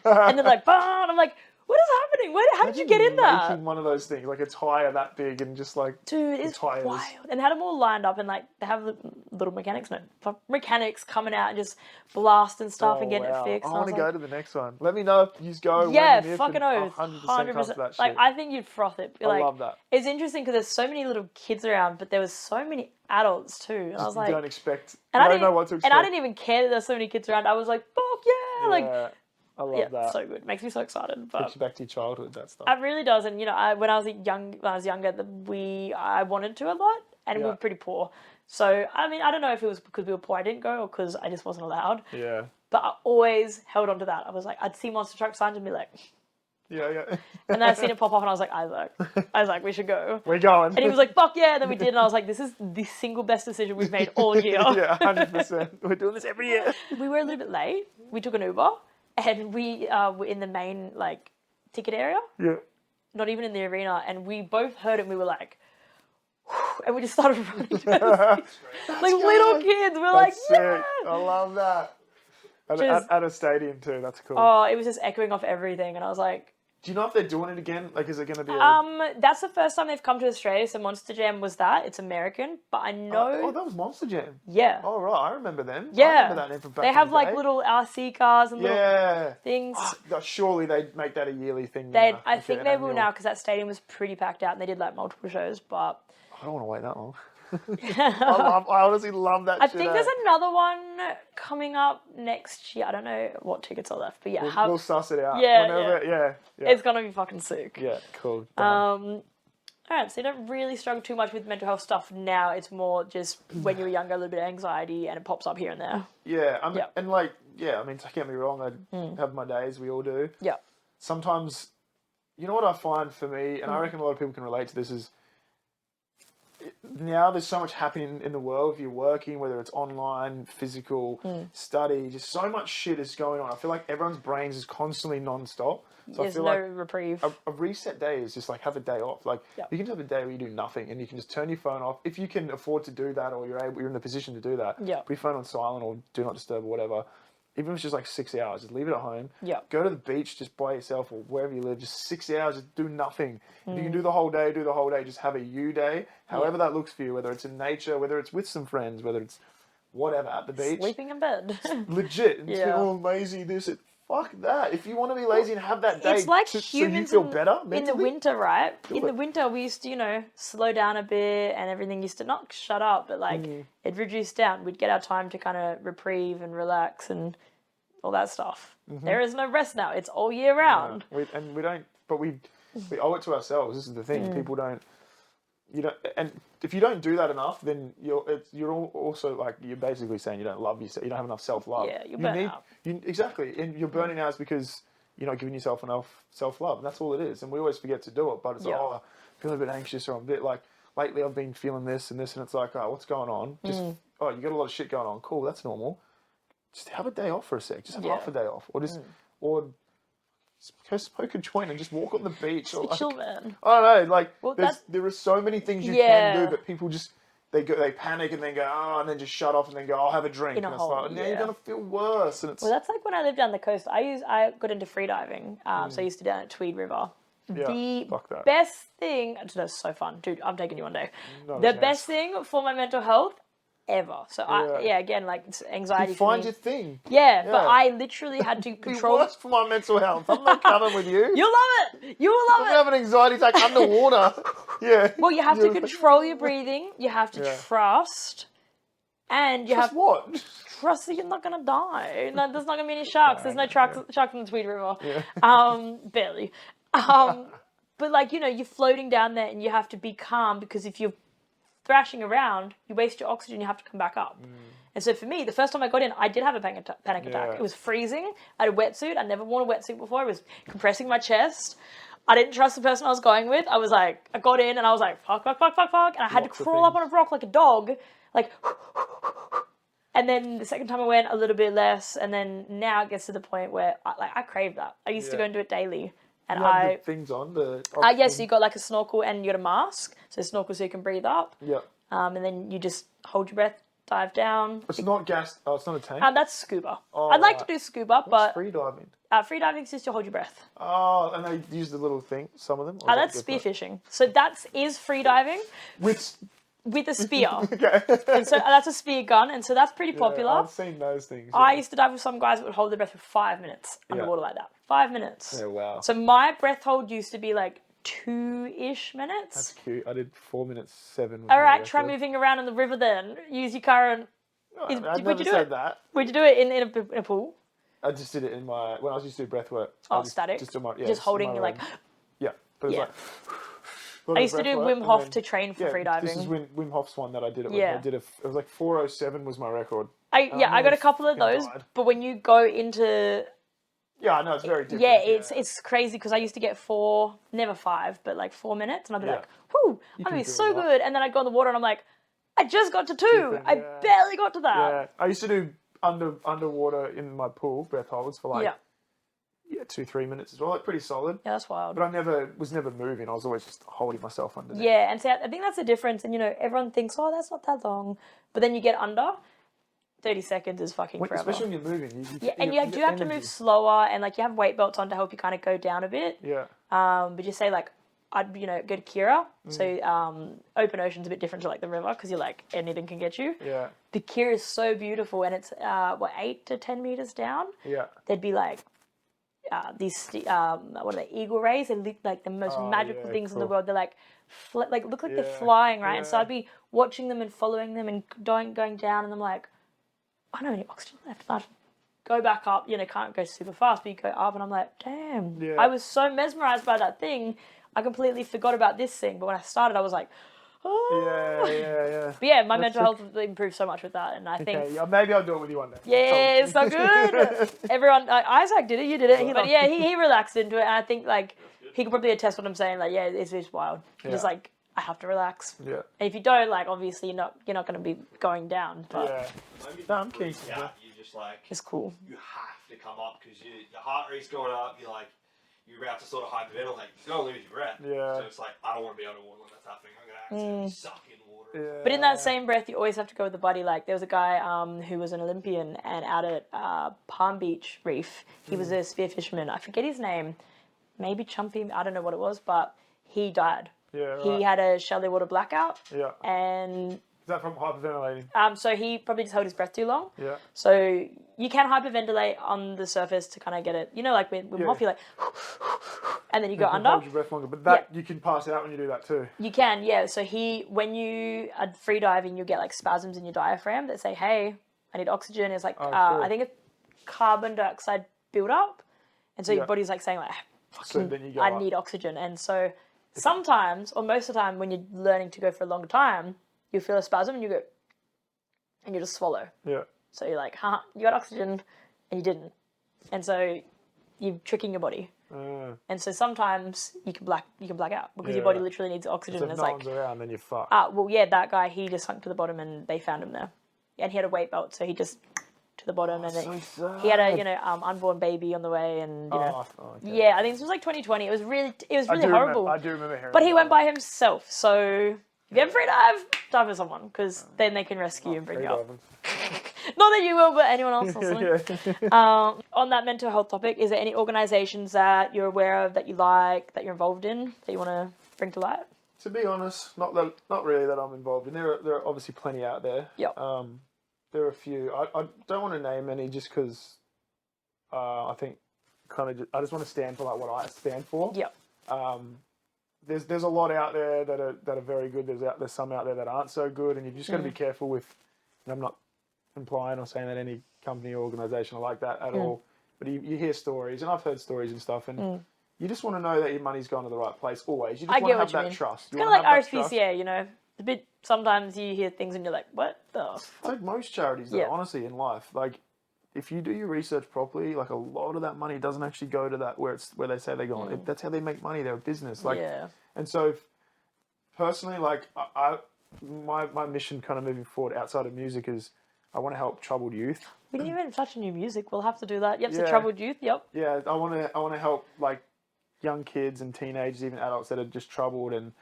and they're like, bah! And I'm like, what is happening? How did you get in there? making one of those things, like a tire that big and just like Dude, it's tires. wild. And they had them all lined up, and like they have little mechanics coming out and just blasting stuff and getting it fixed. I And want to was go to the next one. Let me know if you go. yeah, when and if, fucking and oath, 100% 100%. comes to that Like shit. I think you'd froth it. I Like, love that. It's interesting because there's so many little kids around, but there was so many adults too. And I was You like, don't expect. and I I don't didn't know what to expect. And I didn't even care that there's so many kids around. I was like, fuck yeah, like I love yeah, that. so good. Makes me so excited. Takes But you back to your childhood. That stuff. it really does. And you know, when I was younger, I wanted to a lot, and we Yeah. were pretty poor. So I mean, I don't know if it was because we were poor I didn't go, or because I just wasn't allowed. Yeah. But I always held on to that. I was like, I'd see monster truck signs and be like, Yeah. and then I seen it pop off, and I was like, Isaac, we should go. We're going. And he was like, fuck yeah, and then we did, and I was like, this is the single best decision we've made all year. Yeah, 100%. We're doing this every year. We were a little bit late. We took an Uber, and we were in the main, like, ticket area, Yeah. not even in the arena, and we both heard it, and we were like, whew, and we just started running. Like little kids, we're like, That's yeah! sick. I love that. Just- At a stadium too. That's cool. Oh, it was just echoing off everything, and I was like, Do you know if they're doing it again? Like, is it going to be a... that's the first time they've come to Australia, so Monster Jam was that. It's American, but I know... Oh, that was Monster Jam. yeah. Oh, right. I remember them. Yeah. I remember that name from back They in have the like day. little RC cars and little Yeah. things. Oh, surely they'd make that a yearly thing. I Make it think an they will annual- now because that stadium was pretty packed out and they did like multiple shows. But I don't want to wait that long. I honestly love that I shit. think there's another one coming up next year. I don't know what tickets are left, but yeah, We'll suss it out. Yeah, Whenever, yeah. it's gonna be fucking sick. Yeah, cool. Done. All right, so you don't really struggle too much with mental health stuff now. It's more just when you were younger, a little bit of anxiety, and it pops up here and there. Yeah, Yeah. and like, yeah, I mean, don't get me wrong, I have my days, we all do. Yeah. Sometimes, you know what I find for me, and I reckon a lot of people can relate to this, is now there's so much happening in the world. If you're working, whether it's online, physical, study, just so much shit is going on. I feel like everyone's brains is constantly non-stop. So There's I feel no like reprieve. a reset day is just like have a day off. Like you can have a day where you do nothing and you can just turn your phone off if you can afford to do that, or you're in the position to do that. Yeah. Put your phone on silent or do not disturb or whatever. Even if it's just like 6 hours, just leave it at home. Yeah. Go to the beach just by yourself or wherever you live. Just 6 hours, just do nothing. If you can do the whole day, do the whole day. Just have a you day, however that looks for you. Whether it's in nature, whether it's with some friends, whether it's whatever at the beach. Sleeping in bed. Legit. And just Yeah. oh, lazy this. Fuck that. If you want to be lazy and have that day, It's like so humans you feel better in mentally. the winter, right? In the it. winter, we used to, slow down a bit, and everything used to not shut up, but like it reduced down. We'd get our time to kind of reprieve and relax and all that stuff. There is no rest now. It's all year round. We don't, but we owe it to ourselves. This is the thing. People don't. You don't, and if you don't do that enough, then you're also like you're basically saying you don't love yourself. You don't have enough self-love. Yeah, you're burnt out. Exactly, and you're burning out because you're not giving yourself enough self-love, and that's all it is. And we always forget to do it. But it's like, oh, I feel a bit anxious, or I'm a bit like lately I've been feeling this and this, and it's like, oh, what's going on? Just oh, you got a lot of shit going on. Cool, that's normal. Just have a day off for a sec. Just have half a day off, or just or go smoke a joint and just walk on the beach. Or like, Chill, man. I don't know, like Well, there are so many things you Yeah. can do, but people just they panic and then go, oh, and then just shut off and then go, I'll have a drink. In a and it's hole, like, now yeah. you're going to feel worse. And it's, Well, that's like when I lived down the coast. I got into free diving. So I used to down at Tweed River. The fuck that. best thing, that's so fun. Dude, I'm taking you one day. Not a The chance. best thing for my mental health ever. So again, like it's anxiety You for find me. your thing. Yeah, but Yeah. I literally had to Be control. worse for my mental health. I'm not coming with you. You'll love it. You will I'm love going to it. have an anxiety attack underwater. Yeah. Well, you have to control your breathing. You have to Yeah. trust. And you Just have what? trust that you're not going to die. No, there's not going to be any sharks. There's no sharks in the Tweed River. Yeah. Barely. But like, you're floating down there and you have to be calm because if you're thrashing around, you waste your oxygen, you have to come back up. And so for me, the first time I got in, I did have a panic attack. Yeah. It was freezing. I had a wetsuit. I'd never worn a wetsuit before. It was compressing my chest. I didn't trust the person I was going with. I was like, I got in and I was like, fuck. And I had Lots to of crawl up things. on a rock like a dog. Like, and then the second time I went, a little bit less. And then now it gets to the point where I crave that. I used to go and do it daily. And You have the things on, the yes, you got like a snorkel and you got a mask. So snorkel so you can breathe up. Yeah. And then you just hold your breath, dive down. It's not gas. Oh, it's not a tank. That's scuba. Oh, I'd like right. to do scuba, What's but free diving? free diving is just to hold your breath. Oh, and they use the little thing. Some of them. Or is That's that different? spearfishing. So that is free diving With with a spear. okay. And so that's a spear gun, and so that's pretty popular. I've seen those things. I used to dive with some guys that would hold their breath for 5 minutes underwater like that. 5 minutes. Yeah, wow. So my breath hold used to be like 2-ish minutes. That's cute. I did 4 minutes 7. All right, try moving around in the river then. Use your current. I would never you do said it? that. Would you do it in a pool? I just did it in my when I was used to do breath work. Oh, static. Just in my, Just holding your like. Yeah, but it's Yeah. like. a lot I of used to breath do work, Wim and Hof then- to train for free This is diving. Wim Hof's one that I did it with. Yeah. I did it was like 407 was my record. I got nearly a couple of fucking those, died. but when you go into Yeah, I know it's very different. it's crazy because I used to get 4, never 5, but like 4 minutes, and I'd be Yeah. like, "Whoo, I'm gonna can be do so a lot. good," and then I'd go in the water and I'm like, "I just got to 2. Different, I yeah. barely got to that." Yeah, I used to do underwater in my pool breath holds for like Yeah, 2-3 minutes as well, like pretty solid. yeah, that's wild. But I was never moving. I was always just holding myself under. Yeah, and see, I think that's the difference. And everyone thinks, "Oh, that's not that long," but then you get under. 30 seconds is fucking forever. Especially when you're moving. Yeah, and you do have to move slower, and like you have weight belts on to help you kind of go down a bit. Yeah. But just say like I'd go to Kira. So open ocean's a bit different to like the river because you're like anything can get you. Yeah. The Kira is so beautiful, and it's 8 to 10 meters down. Yeah. There'd be like these what are they, eagle rays? They look like the most magical yeah, things in the cool. world. They're like look like they're Yeah, flying, right? And so yeah. I'd be watching them and following them and going down, and I'm like, I don't have any oxygen left. I'd go back up. Can't go super fast, but you go up, and I'm like, damn. Yeah. I was so mesmerized by that thing. I completely forgot about this thing. But when I started, I was like, oh. Yeah. But yeah, my mental health improved so much with that, and I think. Okay, yeah, maybe I'll do it with you one day. Yeah, it's so good. Everyone, Isaac did it. You did it. He relaxed into it, and I think like he could probably attest what I'm saying. Like, yeah, it's just wild. You're just like, I have to relax. Yeah. And if you don't, like, obviously you're not going to be going down. But Yeah. Maybe No, I'm keen to yeah, do. you just like it's cool. you have to come up because your heart rate's going up. You're about to sort of hyperventilate. You're gonna lose your breath. Yeah. So it's like I don't want to be underwater when that's happening. I'm gonna accidentally suck in water. Yeah. But in that same breath, you always have to go with the buddy. Like, there was a guy who was an Olympian, and out at Palm Beach Reef, he was a spear fisherman. I forget his name. Maybe Chumpy. I don't know what it was, but he died. Yeah. Right. He had a shallow water blackout, Yeah. and Is that from hyperventilating? so he probably just held his breath too long. Yeah. So you can hyperventilate on the surface to kind of get it. Like with Hoff, you're like, and then you go You can under. hold your breath longer, but that you can pass out when you do that too. You can, yeah. So when you are free diving, you get like spasms in your diaphragm that say, "Hey, I need oxygen." It's like cool. I think it's carbon dioxide buildup, and so your Yeah. body's like saying like, So then you go "I up. need oxygen." And so sometimes, or most of the time, when you're learning to go for a longer time, you feel a spasm and you go, and you just swallow. Yeah. So you're like, you got oxygen, and you didn't, and so you're tricking your body. And so sometimes you can black out because your body Yeah. literally needs oxygen. So And if it's no like, one's around, then you're fucked. well, yeah, that guy, he just sunk to the bottom and they found him there. And he had a weight belt, so he just to the bottom, and then he had a unborn baby on the way, and okay. yeah, I think this was like 2020. It was really I do horrible. I do remember hearing. But he about went that. by himself, so If you have free dive for someone, because then they can rescue you and bring you up. Freediving. Not that you will, but anyone else listening. Yeah. On that mental health topic, is there any organisations that you're aware of that you like, that you're involved in, that you want to bring to light? To be honest, not really that I'm involved in. There are obviously plenty out there. Yep. There are a few. I don't want to name any just because I think I just want to stand for like what I stand for. Yep. There's a lot out there that are very good. There's some out there that aren't so good, and you've just got to be careful with. And I'm not implying or saying that any company or organisation are like that at all. But you hear stories, and I've heard stories and stuff, and you just want to know that your money's gone to the right place always. You just want to have that trust. It's kind of like RSPCA, you know. A bit. Sometimes you hear things and you're like, "What the?" It's like most charities, though, honestly, in life. Like, if you do your research properly, like a lot of that money doesn't actually go to that where they say they're going. That's how they make money. They're a business. Like, and so personally, like my mission, kind of moving forward outside of music, is I want to help troubled youth. We didn't even touch on new music. We'll have to do that. Yep, so troubled youth. Yep. Yeah, I want to help like young kids and teenagers, even adults that are just troubled and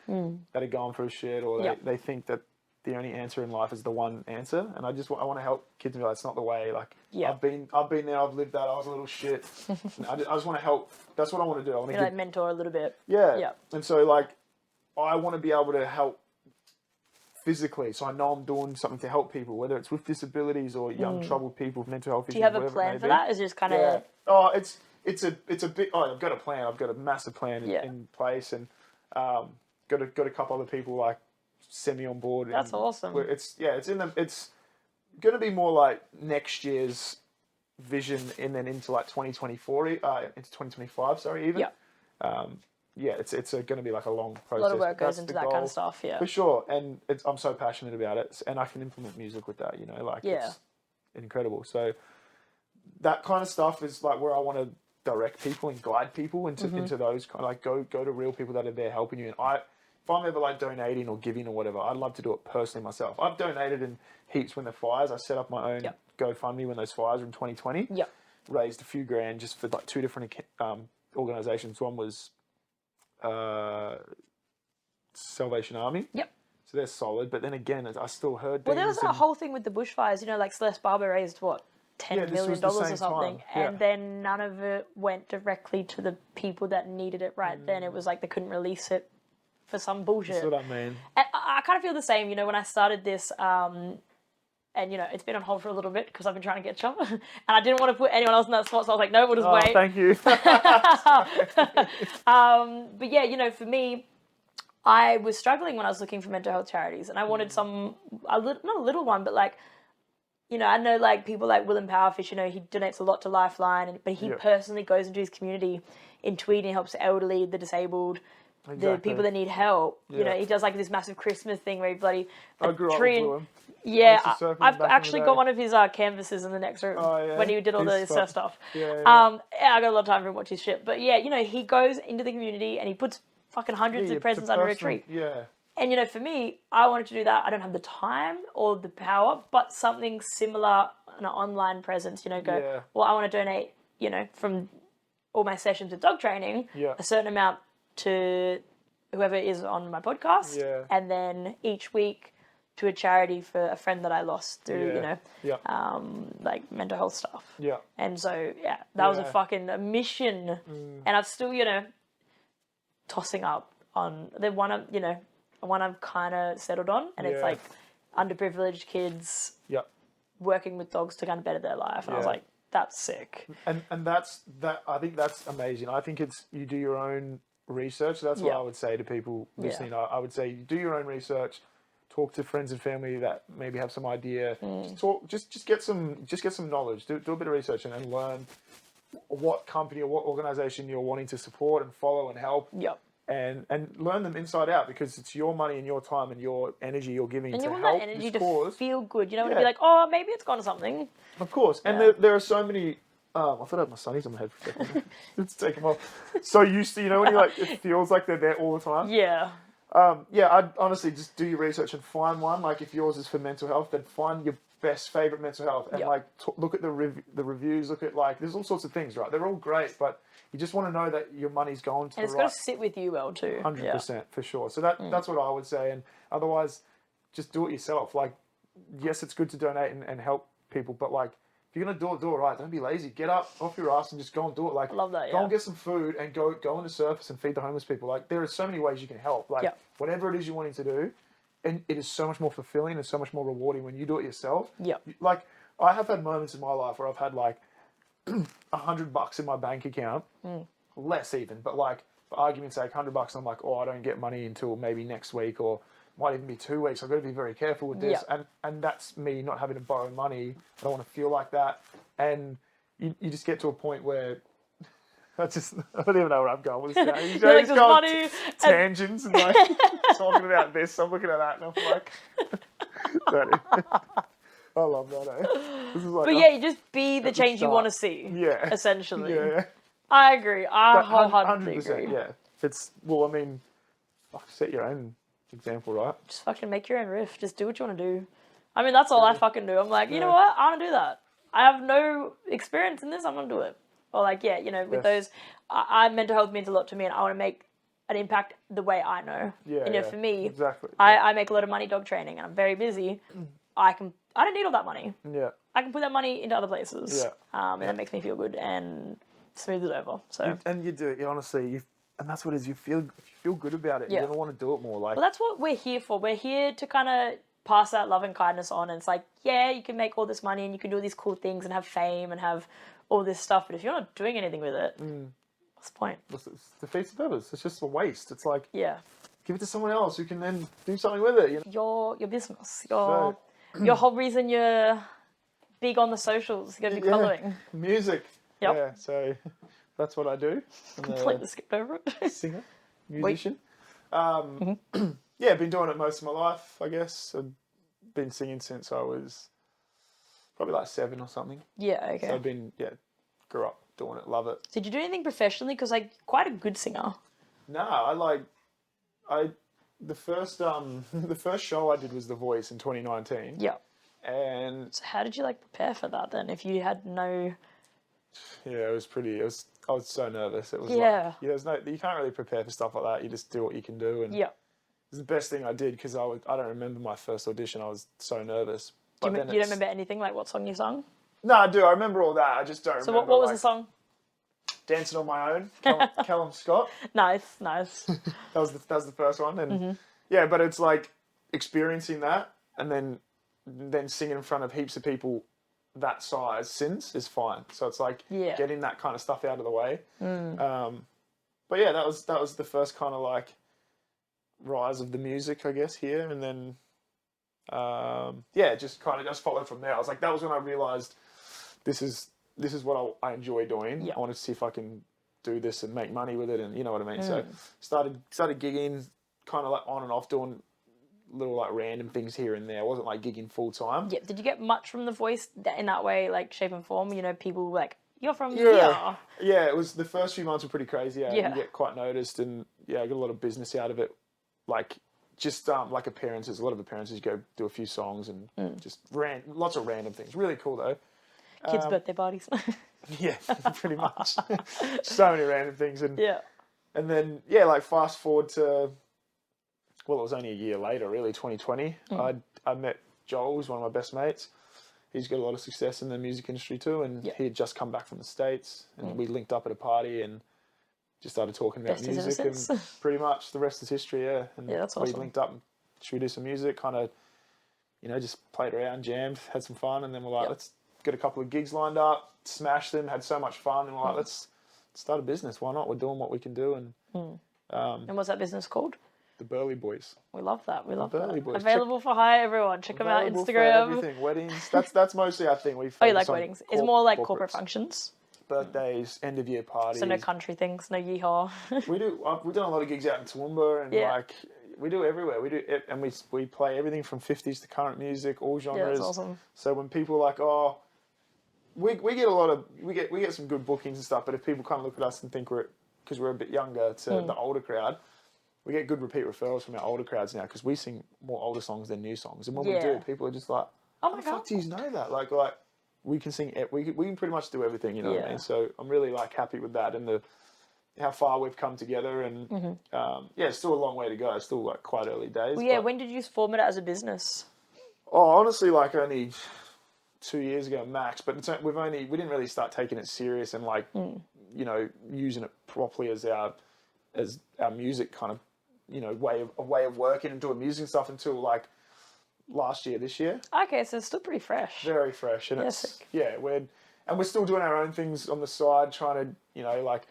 that are going through shit, or they think that the only answer in life is the one answer. And I want to help kids and be like, it's not the way. Like I've been there, I've lived that. I was a little shit. And I just want to help. That's what I want to do. I want to like mentor a little bit. Yeah. Yeah. And so like I want to be able to help physically, so I know I'm doing something to help people, whether it's with disabilities or young troubled people with mental health issues. Do you have a plan for that? Is it just kind of Oh, it's a bit. Oh, I've got a plan. I've got a massive plan in place, and got a couple other people like semi on board. That's awesome. It's going to be more like next year's vision, and then into like 2024, into 2025. Sorry, even. Yeah. It's going to be like a long process. A lot of work goes into that kind of stuff, for sure. And I'm so passionate about it, and I can implement music with that. You know, like it's incredible. So that kind of stuff is like where I want to direct people and guide people into those kind of like go to real people that are there helping you. And if I'm ever like donating or giving or whatever, I'd love to do it personally myself. I've donated in heaps when the fires. I set up my own GoFundMe when those fires were in 2020. Yep. Raised a few grand just for like two different organisations. One was Salvation Army. Yep. So they're solid, but then again, I still heard. Well, there was that whole thing with the bushfires. You know, like Celeste Barber raised what $10 million or something, and then none of it went directly to the people that needed it right then. It was like they couldn't release it for some bullshit. That's what I mean. And I kind of feel the same. You know, when I started this, and you know, it's been on hold for a little bit because I've been trying to get job, and I didn't want to put anyone else in that spot, so I was like, no, we'll just wait. Thank you. But yeah, you know, for me, I was struggling when I was looking for mental health charities, and I wanted not a little one, but like, you know, I know like people like Willem Powerfish, you know, he donates a lot to Lifeline, but he personally goes into his community in Tweed and helps the elderly, the disabled, the people that need help. You know, he does like this massive Christmas thing where he bloody I grew up with Willem. Yeah, I've actually got one of his canvases in the next room when he did all the stuff. I got a lot of time for him to watch his shit. But yeah, you know, he goes into the community and he puts fucking hundreds of presents under a tree. Yeah. And, you know, for me, I wanted to do that. I don't have the time or the power, but something similar, an online presence, you know, well, I want to donate, you know, from all my sessions with dog training, a certain amount to whoever is on my podcast. And then each week to a charity for a friend that I lost through, you know, like mental health stuff. And so, that was a mission. And I've still, you know, tossing up on the one of, you know, one I've kind of settled on, and it's like underprivileged kids working with dogs to kind of better their life. And I was like, that's sick. And that's that. I think that's amazing. I think it's you do your own research. That's what I would say to people listening. I would say you do your own research. Talk to friends and family that maybe have some idea. Just get some knowledge. Do a bit of research and learn what company or what organization you're wanting to support and follow and help. And learn them inside out, because it's your money and your time and your energy you're giving to help this cause. And you want that energy to feel good. You know, to be like, oh, maybe it's gone to something. Of course. And there are so many... I thought I had my sunnies on my head for a second. Let's take them off. So used to, you know, when you like, it feels like they're there all the time. I'd honestly just do your research and find one. Like if yours is for mental health, then find best favorite mental health, and Yep. like look at the reviews, look at like there's all sorts of things, right? They're all great, but you just want to know that your money's going to And the it's got right. to sit with you well too. 100% for sure. So that's what I would say, and otherwise, just do it yourself. Like, yes, it's good to donate and help people, but like, if you're gonna do it right. Don't be lazy. Get up off your ass and just go and do it. Like, I love that. go and get some food and go on the surface and feed the homeless people. Like, there are so many ways you can help. Like, whatever it is you're wanting to do, and it is so much more fulfilling and so much more rewarding when you do it yourself. Yep. Like, I have had moments in my life where I've had like $100 in my bank account, less even, but like for argument's sake, $100. I'm like, oh, I don't get money until maybe next week, or might even be 2 weeks. I've got to be very careful with this, and that's me not having to borrow money. I don't want to feel like that, and you just get to a point where I don't even know where I'm going with this now. You You're like, just there's go on money tangents and like talking about this. I'm looking at that and I'm like, I love that. This is like, But yeah, you just be the change you start. want to see. Yeah. Essentially. Yeah. I agree. I wholeheartedly 100%. agree. Yeah. It's well, I mean, set your own example, right? Just fucking make your own riff. Just do what you want to do. I mean, that's all I fucking do. I'm like, you know what? I want to do that. I have no experience in this. I'm going to do it. Or like, yeah, you know, with those, mental health means a lot to me, and I want to make an impact the way I know. Yeah. And for me, exactly. I make a lot of money dog training, and I'm very busy. I don't need all that money. Yeah. I can put that money into other places. Yeah. And that makes me feel good and smooth it over. So. And you do it. Honestly, and that's what it is. You feel good about it. Yeah. You're gonna want to do it more. Like. Well, that's what we're here for. We're here to kind of pass that love and kindness on. And it's like, yeah, you can make all this money and you can do all these cool things and have fame and have all this stuff. But if you're not doing anything with it, what's the point? It defeats the purpose. It's just a waste. It's like, Yeah. give it to someone else who can then do something with it. You know? Your business, your whole reason you're big on the socials. You got to be following. Music. Yep. Yeah. So that's what I do. Completely skipped over it. Singer, musician. Yeah, been doing it most of my life, I guess. I've been singing since I was probably like 7 or something. Yeah. Okay. So I've been, grew up doing it, love it. Did you do anything professionally? Because like quite a good singer. No, the first show I did was The Voice in 2019. Yeah. And So how did you like prepare for that then? If you had no. yeah, I was so nervous. It was you can't really prepare for stuff like that. You just do what you can do. And Yeah. it's the best thing I did because I don't remember my first audition. I was so nervous. You But then don't remember anything like what song you sung? No, I do. I remember all that. I just don't So remember. what was the song? Dancing on My Own, Callum Scott. Nice. That was the first one, and yeah, but it's like experiencing that and then singing in front of heaps of people that size is fine. So it's like getting that kind of stuff out of the way. But yeah, that was the first kind of like rise of the music, I guess, here, and then just followed from there. I was like, that was when I realized this is what I enjoy doing. Yeah. I want to see if I can do this and make money with it, and you know what I mean. So started gigging, kind of like on and off, doing little like random things here and there. I wasn't like gigging full time. Yeah. Did you get much from The Voice in that way, like shape and form? You know, people like, you're from Yeah. here. Yeah, it was the first few months were pretty crazy. Yeah. You get quite noticed, and I got a lot of business out of it. Like just like appearances. A lot of appearances. You go do a few songs and just lots of random things. Really cool though. Kids' birthday parties. Yeah, pretty much. So many random things, and Yeah. and then like fast forward to, well, it was only a year later, really, 2020. I met Joel, who's one of my best mates. He's got a lot of success in the music industry too, and he had just come back from the States, and we linked up at a party and just started talking about Best is music, and innocence. pretty much the rest is history. Yeah, and Yeah, that's awesome. we linked up. And should we do some music? Kind of, just played around, jammed, had some fun, and then we're like, let's get a couple of gigs lined up, smashed them, had so much fun, and we're like, let's start a business. Why not? We're doing what we can do, and And what's that business called? the Burley Boys. We love that. We love Burley that. Boys. Available for hire, everyone. Check them out Available for Instagram. everything, weddings. That's mostly our thing. We Oh, you focus like on weddings? It's more like corporate corporates. functions. Birthdays, end of year parties. So no country things, no yeehaw. We've done a lot of gigs out in Toowoomba, and like we do everywhere. We do it, and we play everything from 50s to current music, all genres. Yeah, that's awesome. So when people are like, oh, we get a lot of we get some good bookings and stuff. But if people kind of look at us and think because we're a bit younger to the older crowd, we get good repeat referrals from our older crowds now because we sing more older songs than new songs. And when we do, people are just like, Oh how my the fuck god. do you know that? Like we can sing, we can pretty much do everything, you know what I Yeah. mean? So I'm really like happy with that and how far we've come together, and yeah, it's still a long way to go. It's still like quite early days. Well, yeah, but, when did you form it as a business? oh, honestly, like only 2 years ago max. But we didn't really start taking it serious and like you know, using it properly as our music kind of, you know, way of working and doing music stuff until like this year. Okay, so it's still pretty fresh. Very fresh, and sick. we're still doing our own things on the side, trying to, you know, like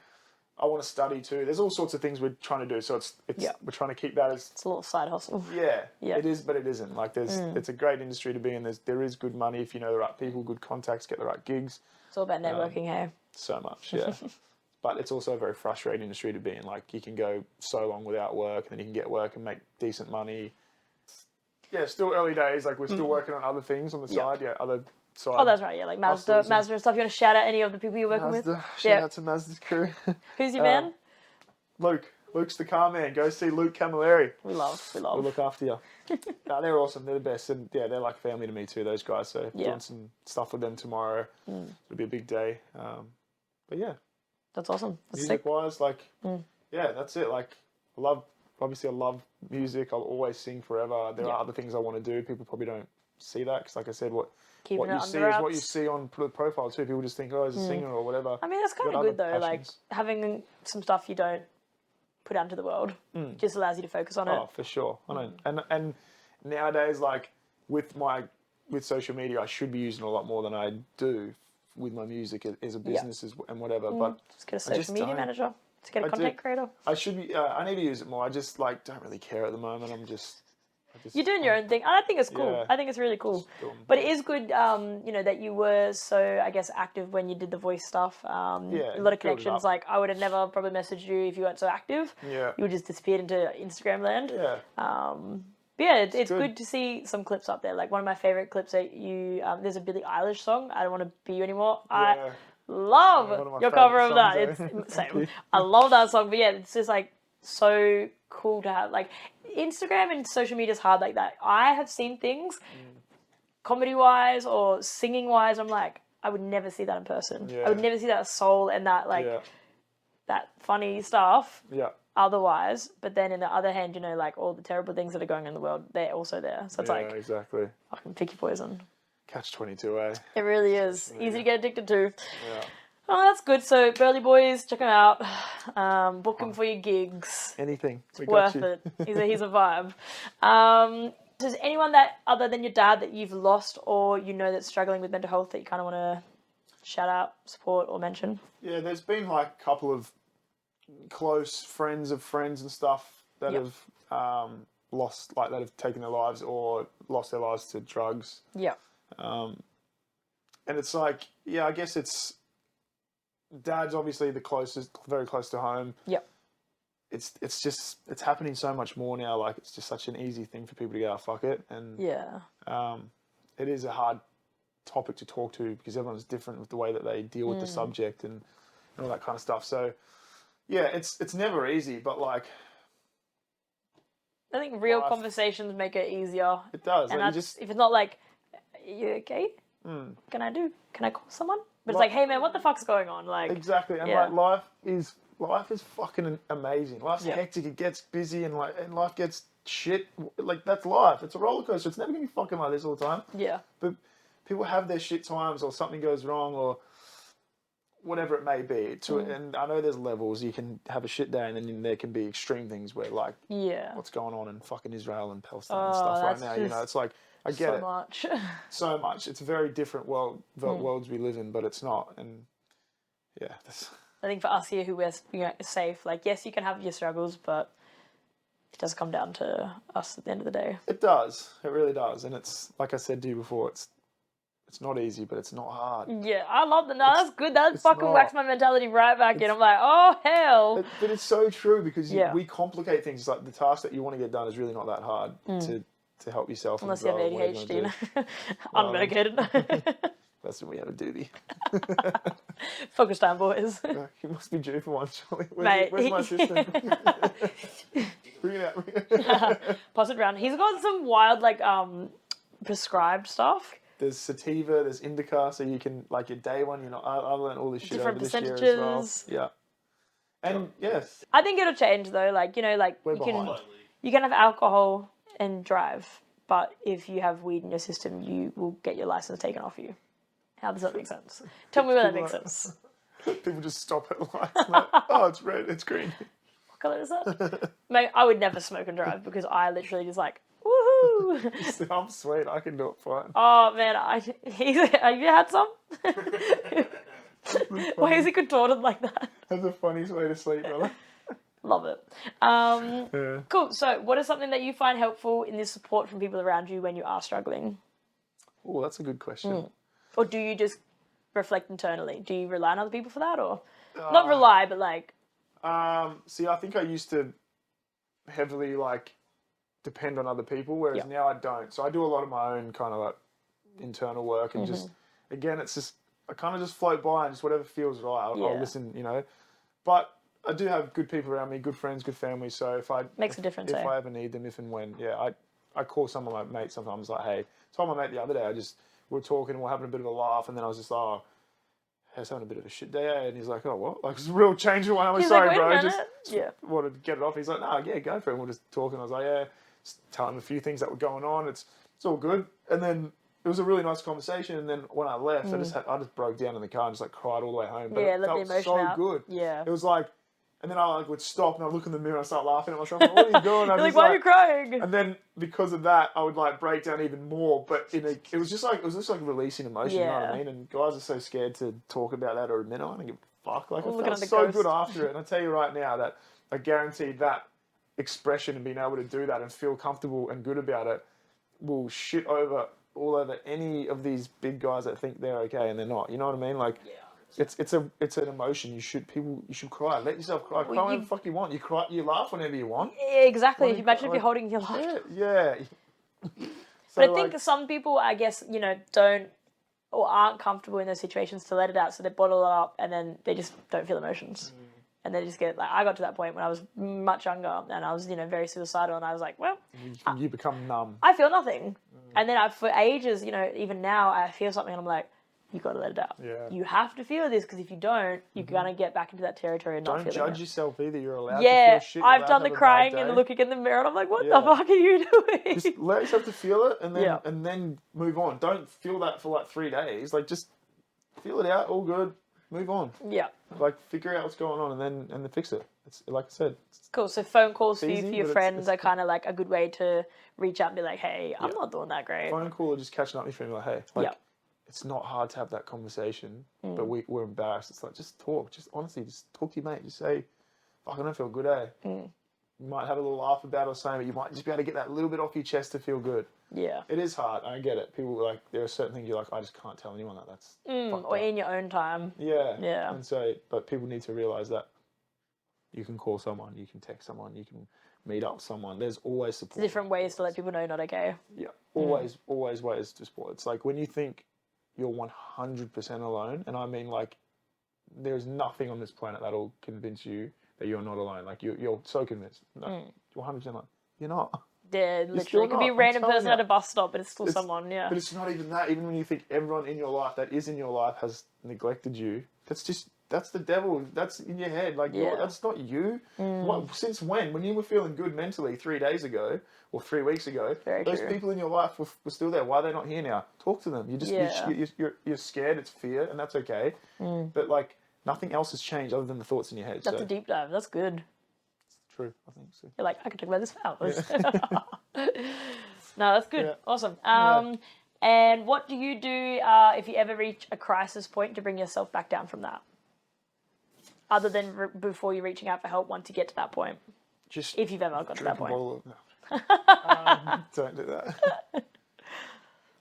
I want to study too. There's all sorts of things we're trying to do, so we're trying to keep that as It's a little side hustle. yeah, Yeah. it is, but it isn't. Like it's a great industry to be in. There is good money if you know the right people, good contacts, get the right gigs. It's all about networking, hey? So much, yeah. But it's also a very frustrating industry to be in. Like you can go so long without work, and then you can get work and make decent money. Yeah, still early days. Like we're still working on other things on the side. Yeah, other side. Oh, that's right. Yeah, like Mazda and stuff. You want to shout out any of the people you're working with? Shout out to Mazda's crew. Who's your man? Luke's the car man. Go see Luke Camilleri. We love. We'll look after you. No, they're awesome. They're the best, and yeah, they're like family to me too. Those guys. So doing some stuff with them tomorrow. It'll be a big day. But yeah, that's awesome. That's sick. music wise, like yeah, that's it. Like I love music. I'll always sing forever. There are other things I want to do. People probably don't see that because, like I said, what you see is what you see on the profile too. People just think, oh, he's a singer or whatever. I mean, that's kind of good though. Like having some stuff you don't put out into the world just allows you to focus on it. Oh, for sure. I know. And nowadays, like with social media, I should be using a lot more than I do with my music as a business and whatever. But just get a social media manager. To get a content creator. I should be. I need to use it more. I just like don't really care at the moment. You're doing your own thing. I think it's cool. Yeah. I think it's really cool. But it is good, you know, that you were so, I guess, active when you did the voice stuff. A lot of connections. Like, I would have never probably messaged you if you weren't so active. Yeah. You would just disappeared into Instagram land. Yeah. But yeah, it's good to see some clips up there. Like, one of my favourite clips that you, there's a Billie Eilish song, I Don't Want to Be You Anymore. Yeah. I love your cover of that. It's same. I love that song. But yeah, it's just like so cool to have. Like, Instagram and social media is hard like that. I have seen things comedy wise or singing wise. I'm like, I would never see that in person. Yeah. I would never see that soul and that that funny stuff. Yeah. Otherwise, but then in the other hand, you know, like all the terrible things that are going on in the world, they're also there. So it's like exactly. fucking pick your poison. Catch-22, eh? It really is easy to get addicted to. Yeah. Oh, that's good. So, Burley Boys, check him out. Book him for your gigs. Anything. Worth it. He's a vibe. Does anyone that, other than your dad, that you've lost or you know that's struggling with mental health that you kind of want to shout out, support, or mention? Yeah, there's been like a couple of close friends of friends and stuff that have lost, like that have taken their lives or lost their lives to drugs. Yeah. And it's like, yeah, I guess it's dad's obviously the closest, very close to home. Yep. It's happening so much more now. Like it's just such an easy thing for people to go, oh, fuck it. And it is a hard topic to talk to because everyone's different with the way that they deal with the subject and all that kind of stuff. So yeah, it's never easy, but like I think real conversations make it easier. It does. And like if it's not like, are you okay? Can I call someone? But it's like, hey man, what the fuck's going on? Like exactly. And like life is fucking amazing. Life's hectic. It gets busy and life gets shit. Like that's life. It's a roller coaster. It's never gonna be fucking like this all the time. Yeah. But people have their shit times or something goes wrong or whatever it may be. And I know there's levels. You can have a shit day and then there can be extreme things where like what's going on in fucking Israel and Palestine and stuff right now. You know, it's like I get it. So much. It's a very different worlds we live in, but it's not. And yeah, I think for us here who we're safe, like yes, you can have your struggles, but it does come down to us at the end of the day. It does. It really does. And it's like I said to you before, it's not easy, but it's not hard. Yeah, I love that. No, that's good. That fucking whacks my mentality right back in. I'm like, oh, hell. But it's so true because we complicate things. It's like the task that you want to get done is really not that hard to help yourself. Unless you have ADHD. Unmedicated. That's when we have a doobie. Focus time, boys. You must be due for one, surely. Mate, where's my assistant? Bring it out. Pass it around. He's got some wild, like, prescribed stuff. There's sativa, there's indica, so you can, like, your day one, I learned all this shit Different over this year as well. percentages. Yeah. And, yes, I think it'll change though. Like, we're you can behind. you can have alcohol and drive, but if you have weed in your system, you will get your license taken off you. How does that make sense? Tell me where that makes sense. People just stop at lights. Like, oh, it's red, it's green. What colour is that? Mate, I would never smoke and drive because I literally just like, woohoo! I'm sweet, I can do it fine. Oh man, have you had some? Why is he contorted like that? That's the funniest way to sleep, brother. Love it. Yeah. Cool. So, what is something that you find helpful in this support from people around you when you are struggling? Oh, that's a good question. Or do you just reflect internally? Do you rely on other people for that, or not rely, but like? See, I think I used to heavily like depend on other people, whereas now I don't. So I do a lot of my own kind of like internal work, and just again, it's just I kind of just float by and just whatever feels right. I'll listen, But I do have good people around me, good friends, good family. So if I Makes a difference. if I ever need them, if and when, I call some of my mates sometimes. Like, hey, told my mate the other day, we were talking, and we're having a bit of a laugh, and then I was just like, I was having a bit of a shit day, and he's like, oh, what? Like, it's a real change of one. I'm like, He's sorry, like, wait a bro. minute. Just wanted to get it off. He's like, no, yeah, go for it. And we're just talking. I was like, yeah, just telling him a few things that were going on. It's all good. And then it was a really nice conversation. And then when I left, I just broke down in the car and just like cried all the way home. But it let the felt emotion so out. good. Yeah. It was like, and then I would stop and I'd look in the mirror and I'd start laughing at myself. Like, what are you doing? You're like, why are you crying? And then because of that, I would like break down even more. But it was just like releasing emotion. You know what I mean? And guys are so scared to talk about that or admit it. I don't give a fuck. Like, I felt so good after it. And I tell you right now that I guarantee that expression and being able to do that and feel comfortable and good about it will shit all over any of these big guys that think they're okay and they're not. You know what I mean? Like. It's an emotion. You should cry. Let yourself cry. Cry whenever the fuck you want. You cry. You laugh whenever you want. Exactly. Imagine if you're holding your laughter. Yeah. But I think some people, I guess, don't or aren't comfortable in those situations to let it out, so they bottle it up and then they just don't feel emotions. And they just get like, I got to that point when I was much younger and I was, very suicidal, and I was like, well, you become numb. I feel nothing. And then for ages, even now I feel something and I'm like, you got to let it out. Yeah. You have to feel this, because if you don't, you're gonna get back into that territory and not feeling it. Don't judge yourself either. You're allowed to feel shit. I've done the crying and looking in the mirror, and I'm like, what the fuck are you doing? Just let yourself to feel it, and then move on. Don't feel that for like 3 days. Like, just feel it out. All good. Move on. Yeah. Like, figure out what's going on, and then fix it. It's like I said. Cool. So phone calls for easy, your friends are kind of like a good way to reach out and be like, hey, I'm not doing that great. Phone call or just catching up with your friend, like, hey, it's not hard to have that conversation, but we're embarrassed. It's like, just talk. Just honestly, just talk to your mate. Just say, fuck, I don't feel good, You might have a little laugh about it or something, but you might just be able to get that little bit off your chest to feel good. Yeah. It is hard. I get it. People like, there are certain things you're like, I just can't tell anyone that. That's or up. in your own time. Yeah. Yeah. And so, but people need to realise that you can call someone, you can text someone, you can meet up with someone. There's always support. Different ways to let people know you're not okay. Yeah. Always ways to support. It's like when you think you're 100% alone, and I mean, like, there's nothing on this planet that'll convince you that you're not alone. Like, you're so convinced. No, you're 100% alone. You're not. Yeah, literally. It could be a random person at a bus stop, but it's still someone, yeah. But it's not even that. Even when you think everyone in your life that is in your life has neglected you, that's the devil. That's in your head. Like, that's not you. Since when? When you were feeling good mentally 3 days ago or 3 weeks ago, those people in your life were still there. Why are they not here now? Talk to them. You're scared. It's fear, and that's okay. But like, nothing else has changed other than the thoughts in your head. That's a deep dive. That's good. True, I think so. You're like, I could talk about this for hours. No, that's good. Yeah. Awesome. And what do you do if you ever reach a crisis point to bring yourself back down from that? Other than before you're reaching out for help, once you get to that point. Just if you've ever got to that point. Don't do that.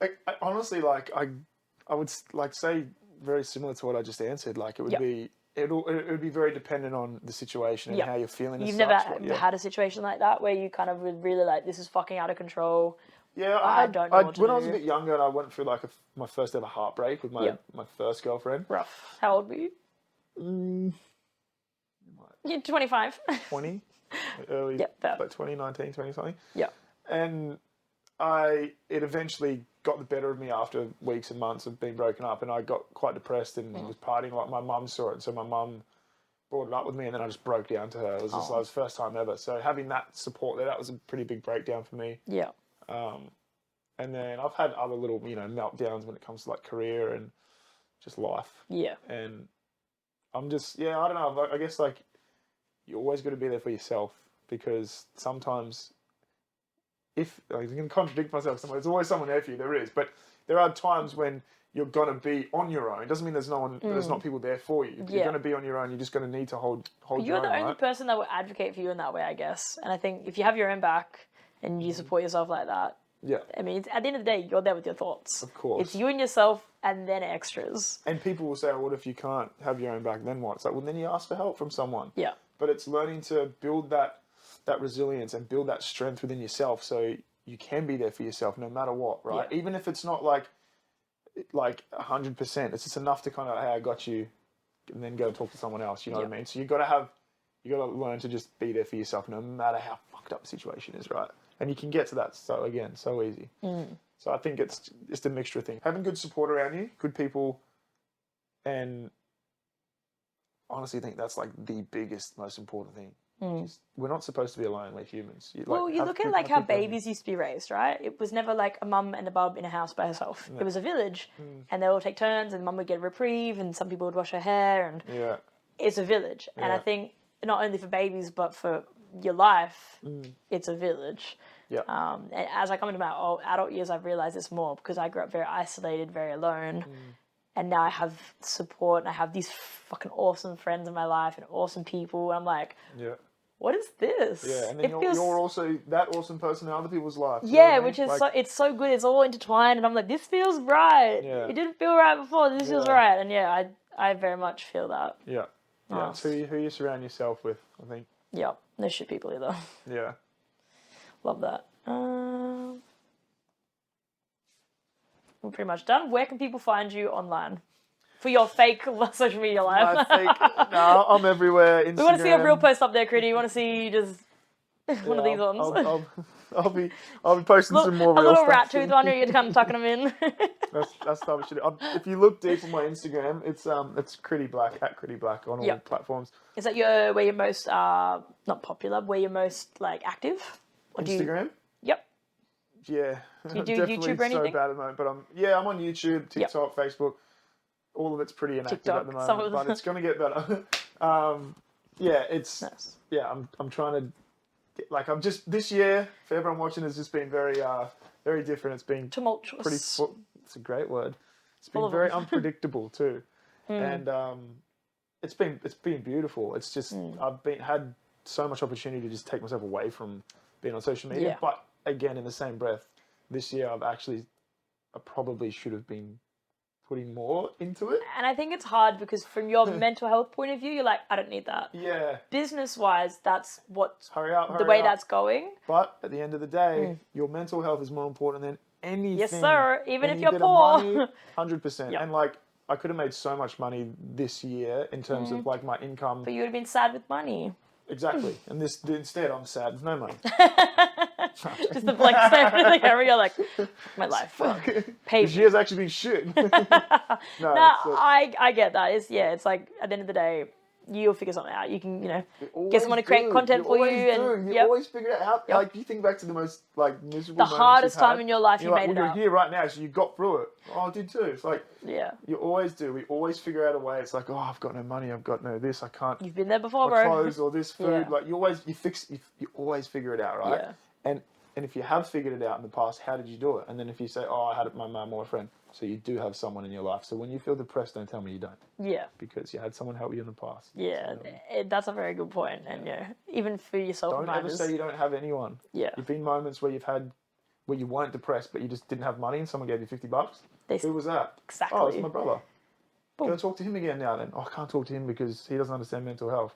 I honestly, like, I would like say very similar to what I just answered. Like, it would be. It would be very dependent on the situation and how you're feeling. You've never had a situation like that where you kind of would really like, this is fucking out of control. Yeah, I don't know what to do. When I was a bit younger, and I went through like my first ever heartbreak with my first girlfriend. Rough. How old were you? You're 25. 20. Early, like 2019, 20 something. Yeah. And it eventually got the better of me after weeks and months of being broken up, and I got quite depressed and was partying. Like my mum saw it, and so my mum brought it up with me, and then I just broke down to her. It was just like, it was the first time ever. So having that support there, that was a pretty big breakdown for me. Yeah. And then I've had other little, you know, meltdowns when it comes to like career and just life. Yeah. And I'm just, I don't know. I guess like you always got to be there for yourself, because sometimes if I'm going to contradict myself somewhere, there's always someone there for you. There is, but there are times when you're going to be on your own. It doesn't mean there's no one, there's not people there for you. You're going to be on your own. You're just going to need to hold You're your own, the only right? person that will advocate for you in that way, I guess. And I think if you have your own back and you support yourself like that, Yeah. I mean, at the end of the day, you're there with your thoughts. Of course. It's you and yourself and then extras. And people will say, well, what if you can't have your own back, then what? It's like, well, then you ask for help from someone. Yeah. But it's learning to build that resilience and build that strength within yourself, so you can be there for yourself no matter what, right? Yeah. Even if it's not like 100%, it's just enough to kind of, hey, I got you, and then go talk to someone else, you know what I mean? So you got to learn to just be there for yourself no matter how fucked up the situation is, right? And you can get to that, so easy. So I think it's just a mixture of things. Having good support around you, good people, and honestly, I think that's like the biggest, most important thing. We're not supposed to be alone. We're humans. You Look at like how babies used to be raised, right? It was never like a mum and a bub in a house by herself. It was a village, and they all take turns, and mum would get a reprieve, and some people would wash her hair, and it's a village. And I think not only for babies, but for your life, it's a village. Yeah. And as I come into my adult years, I've realized this more, because I grew up very isolated, very alone. And now I have support, and I have these fucking awesome friends in my life and awesome people. And I'm like, what is this? Yeah, and then you're also that awesome person in other people's lives. Yeah, which is like, it's so good. It's all intertwined, and I'm like, this feels right. Yeah. It didn't feel right before. This feels right. And I very much feel that. Yeah. Yeah. Nice. It's who you surround yourself with, I think. Yeah. No shit people either. Yeah. Love that. We're pretty much done. Where can people find you online for your fake social media life? No, I'm everywhere. Instagram. We want to see a real post up there, Chriddy. You want to see just one of these ones? I'll be posting some more a real little stuff. rat tooth one, you're kind of tucking them in. That's the type of shit. If you look deep on my Instagram, it's Chriddy Black, at Chriddy Black on all platforms. Is that where you're most not popular? Where you're most like active? Or Instagram? Yep. Yeah. Do you do definitely YouTube or anything? so bad at the moment, but I'm on YouTube, TikTok, Facebook. All of it's pretty inactive TikTok, at the moment, but it's going to get better. Nice. I'm trying to get, like, I'm just, this year for everyone watching has just been very very different. It's been Tumultuous. It's a great word. It's been very unpredictable too, and it's been beautiful. It's just I've had so much opportunity to just take myself away from being on social media, but again, in the same breath, this year I probably should have been putting more into it. And I think it's hard because from your mental health point of view, you're like, I don't need that. Yeah. Business-wise, that's what the way that's going. But at the end of the day, your mental health is more important than anything. Yes, sir. Even if Any you're bit of poor. money, 100%. And like, I could have made so mumuch money this year in terms of like my income. But you would have been sad with money. Exactly. And instead I'm sad with no money. Just the blank stare in the camera, you're like, my life. This year's actually been shit. No, I get that. It's like at the end of the day, you'll figure something out. You can, get someone to create content for you. And you always figure it out. Like, you think back to the most like miserable the hardest time in your life, you made it you're out. here right now, so you got through it. Oh, I did too. It's like, you always do. We always figure out a way. It's like, oh, I've got no money. I've got no this. I can't. You've been there before, my bro. Clothes or this food. Like, you always figure it out, right? Yeah. And if you have figured it out in the past, how did you do it? And then if you say, oh, I had it my mum or a friend. So you do have someone in your life. So when you feel depressed, don't tell me you don't. Yeah. Because you had someone help you in the past. Yeah, that's a very good point. And even for yourself, don't ever say you don't have anyone. Yeah. You've been moments where where you weren't depressed, but you just didn't have money and someone gave you $50. Who was that? Exactly. Oh, it's my brother. Boom. Go talk to him again now then. Oh, I can't talk to him because he doesn't understand mental health.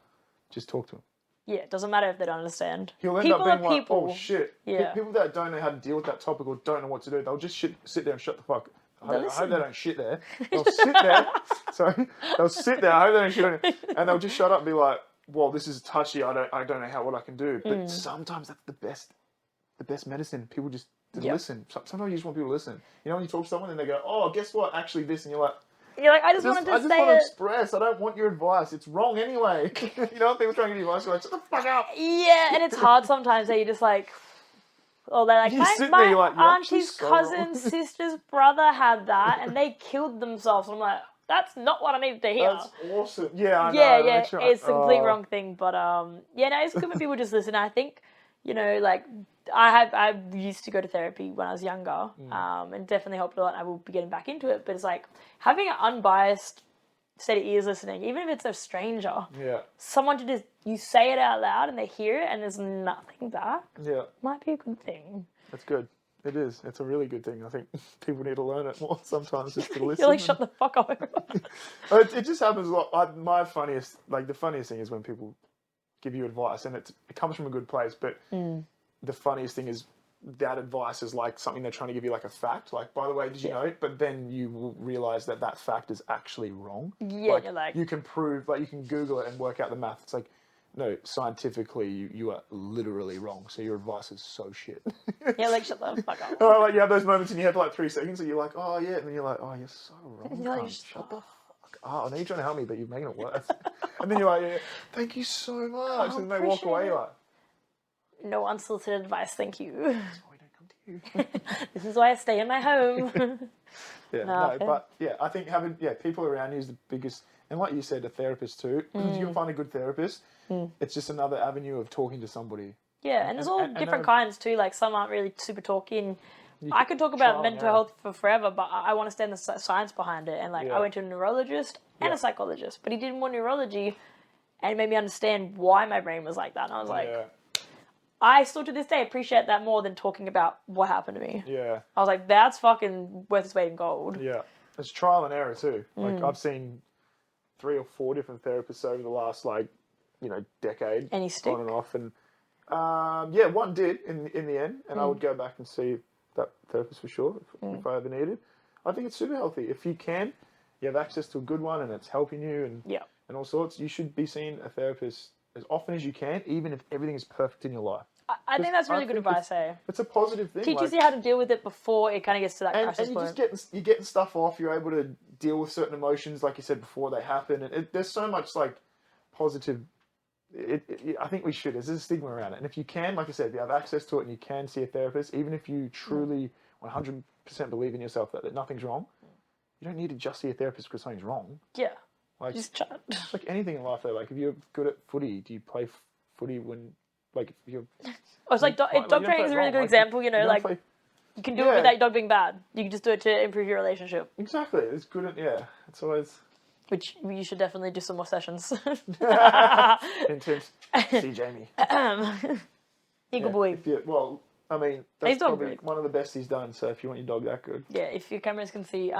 Just talk to him. Yeah, it doesn't matter if they don't understand. He'll end up being like, oh shit. Yeah. People that don't know how to deal with that topic or don't know what to do, they'll just sit there and shut the fuck. I hope they don't shit there. They'll sit there. Sorry. They'll sit there. I hope they don't shit on it. And they'll just shut up and be like, well, this is touchy. I don't know what I can do. But sometimes that's the best medicine. People just to Yep. listen. Sometimes you just want people to listen. You know, when you talk to someone and they go, "Oh, guess what? Actually, this," and you're like, You're like, I just wanted I to just say want to it. express. I don't want your advice. It's wrong anyway. You know, people trying to give you advice. You're like, shut the fuck up. Yeah, and it's hard sometimes that you're just like, or they're like, You sit my there, you're like, you're actually auntie's so wrong." cousin's sister's brother had that, and they killed themselves. And I'm like, that's not what I needed to hear. That's awesome. Yeah, I Yeah, know. yeah, They try- it's the complete wrong thing. But yeah, no, it's good when people just listen. I think, you know, like I used to go to therapy when I was younger, and definitely helped a lot. I will be getting back into it, but it's like having an unbiased set of ears listening, even if it's a stranger, Yeah, someone to just you say it out loud and they hear it and there's nothing back, yeah. might be a good thing. That's good. It is. It's a really good thing. I think people need to learn it more sometimes, just to listen. You're like, shut the fuck up. It just happens a lot. The funniest thing is when people give you advice, and it comes from a good place. But the funniest thing is that advice is like something they're trying to give you, like a fact. Like, by the way, did you know it? But then you will realize that that fact is actually wrong. Yeah, you're like, you can prove, like you can Google it and work out the math. It's like, no, scientifically, you are literally wrong. So your advice is so shit. yeah, like shut the fuck up. Oh, like you have those moments and you have like 3 seconds and you're like, oh yeah, and then you're like, oh, you're so wrong. You're like, cunt. Shut the fuck up. I know you're trying to help me, but you're making it worse. And then you're like, yeah, thank you so much. And then they walk away appreciate it. like, No unsolicited advice, thank you. that's why we don't come to you. This is why I stay in my home. Yeah, No, no, fair. but yeah, I think having people around you is the biggest, and like you said, a therapist too. If you can find a good therapist, it's just another avenue of talking to somebody. Yeah, and there's all and different kinds too. Like some aren't really super talky. I could talk trial about and mental error. health for forever, but I want to stand the science behind it. And like Yeah. I went to a neurologist and Yeah. a psychologist, but he did more neurology, and it made me understand why my brain was like that. And I was like, Yeah, I still to this day appreciate that more than talking about what happened to me. yeah, I was like, that's fucking worth its weight in gold. yeah. It's trial and error too. Like I've seen 3 or 4 different therapists over the last decade. Any stick? On and off, and one did in the end, and I would go back and see that therapist for sure if I ever needed. I think it's super healthy. If you can, you have access to a good one, and it's helping you, and all sorts. You should be seeing a therapist as often as you can, even if everything is perfect in your life. I think that's really I good think advice, eh? It's a positive thing. Teaches you how to deal with it before it kind of gets to that and crisis you point. just you're getting stuff off. You're able to deal with certain emotions, like you said before they happen. And there's so much like positive. I think we should. There's a stigma around it, and if you can, like I said, if you have access to it and you can see a therapist, even if you truly 100% believe in yourself that nothing's wrong, you don't need to just see a therapist because something's wrong. Yeah. Like Just chat. it's like anything in life, though. Like if you're good at footy, do you play footy when like if you're Oh, it's like dog you don't training is play a really wrong, good like, example. You know, don't like play- you can do it without your dog being bad. You can just do it to improve your relationship, exactly. It's good at It's always which you should definitely do some more sessions. intense. See Jaimee. Eagle boy. I mean, He's that's done probably great. one of the best he's done. So if you want your dog that good, Yeah, if your cameras can see,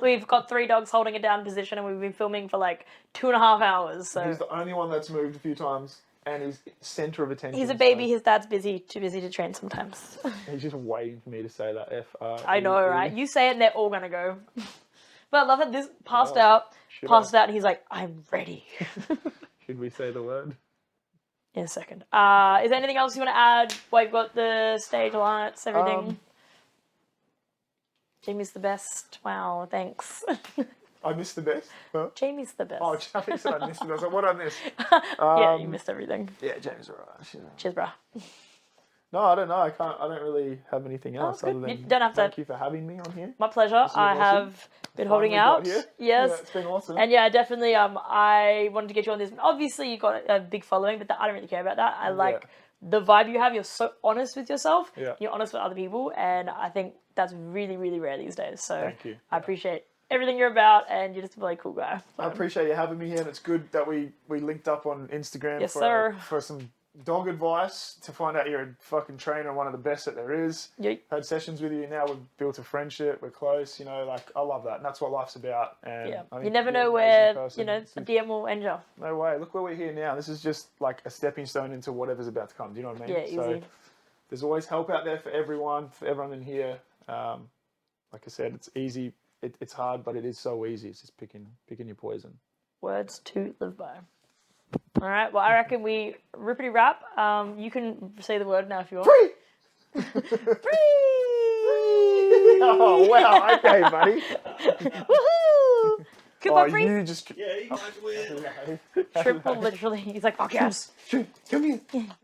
we've got 3 dogs holding a down position, and we've been filming for like 2.5 hours. So he's the only one that's moved a few times, and he's center of attention. he's a baby. His dad's too busy to train sometimes. He's just waiting for me to say that F-R-E-E. I know, right? You say it, and they're all gonna go. But I love that this passed Oh, out, should and he's like, I'm ready. Should we say the word? In a second. Is there anything else you want to add? Well, you've got the stage lights, everything. Jamie's the best. Wow, thanks. I missed the best. Huh? Jamie's the best. Oh, I think you said I missed it. I was like, what did I miss? Yeah, you missed everything. Yeah, James, alright. Cheers, brah. No, I don't know. I don't really have anything else good. other than You don't have to- thank you for having me on here. My pleasure. This is I awesome. have been holding Finally got out. here. Yes. Yeah, it's been awesome. And yeah, definitely. I wanted to get you on this. Obviously, you got a big following, but I don't really care about that. I like the vibe you have. You're so honest with yourself. Yeah. You're honest with other people, and I think that's really, really rare these days. So Thank you. I appreciate everything you're about, and you're just a really cool guy. I appreciate you having me here, and it's good that we linked up on Instagram Yes, sir. for some dog advice to find out you're a fucking trainer, one of the best that there is. Yeet. Had sessions with you now. We've built a friendship. We're close. You know, like I love that, and that's what life's about. And Yeah. I think You never you're know an amazing where person. a DM will end you. No way. Look where we're here now. This is just like a stepping stone into whatever's about to come. Do you know what I mean? Yeah, easy. So there's always help out there for everyone in here. Like I said, it's easy. It's hard, but it is so easy. It's just picking your poison. Words to live by. All right. Well, I reckon we rippity wrap. You can say the word now if you want. Free. Oh wow! Okay, buddy. Woohoo! Cooper Oh, free. you just Yeah, you guys win. Triple literally. He's like, fuck yes. come here.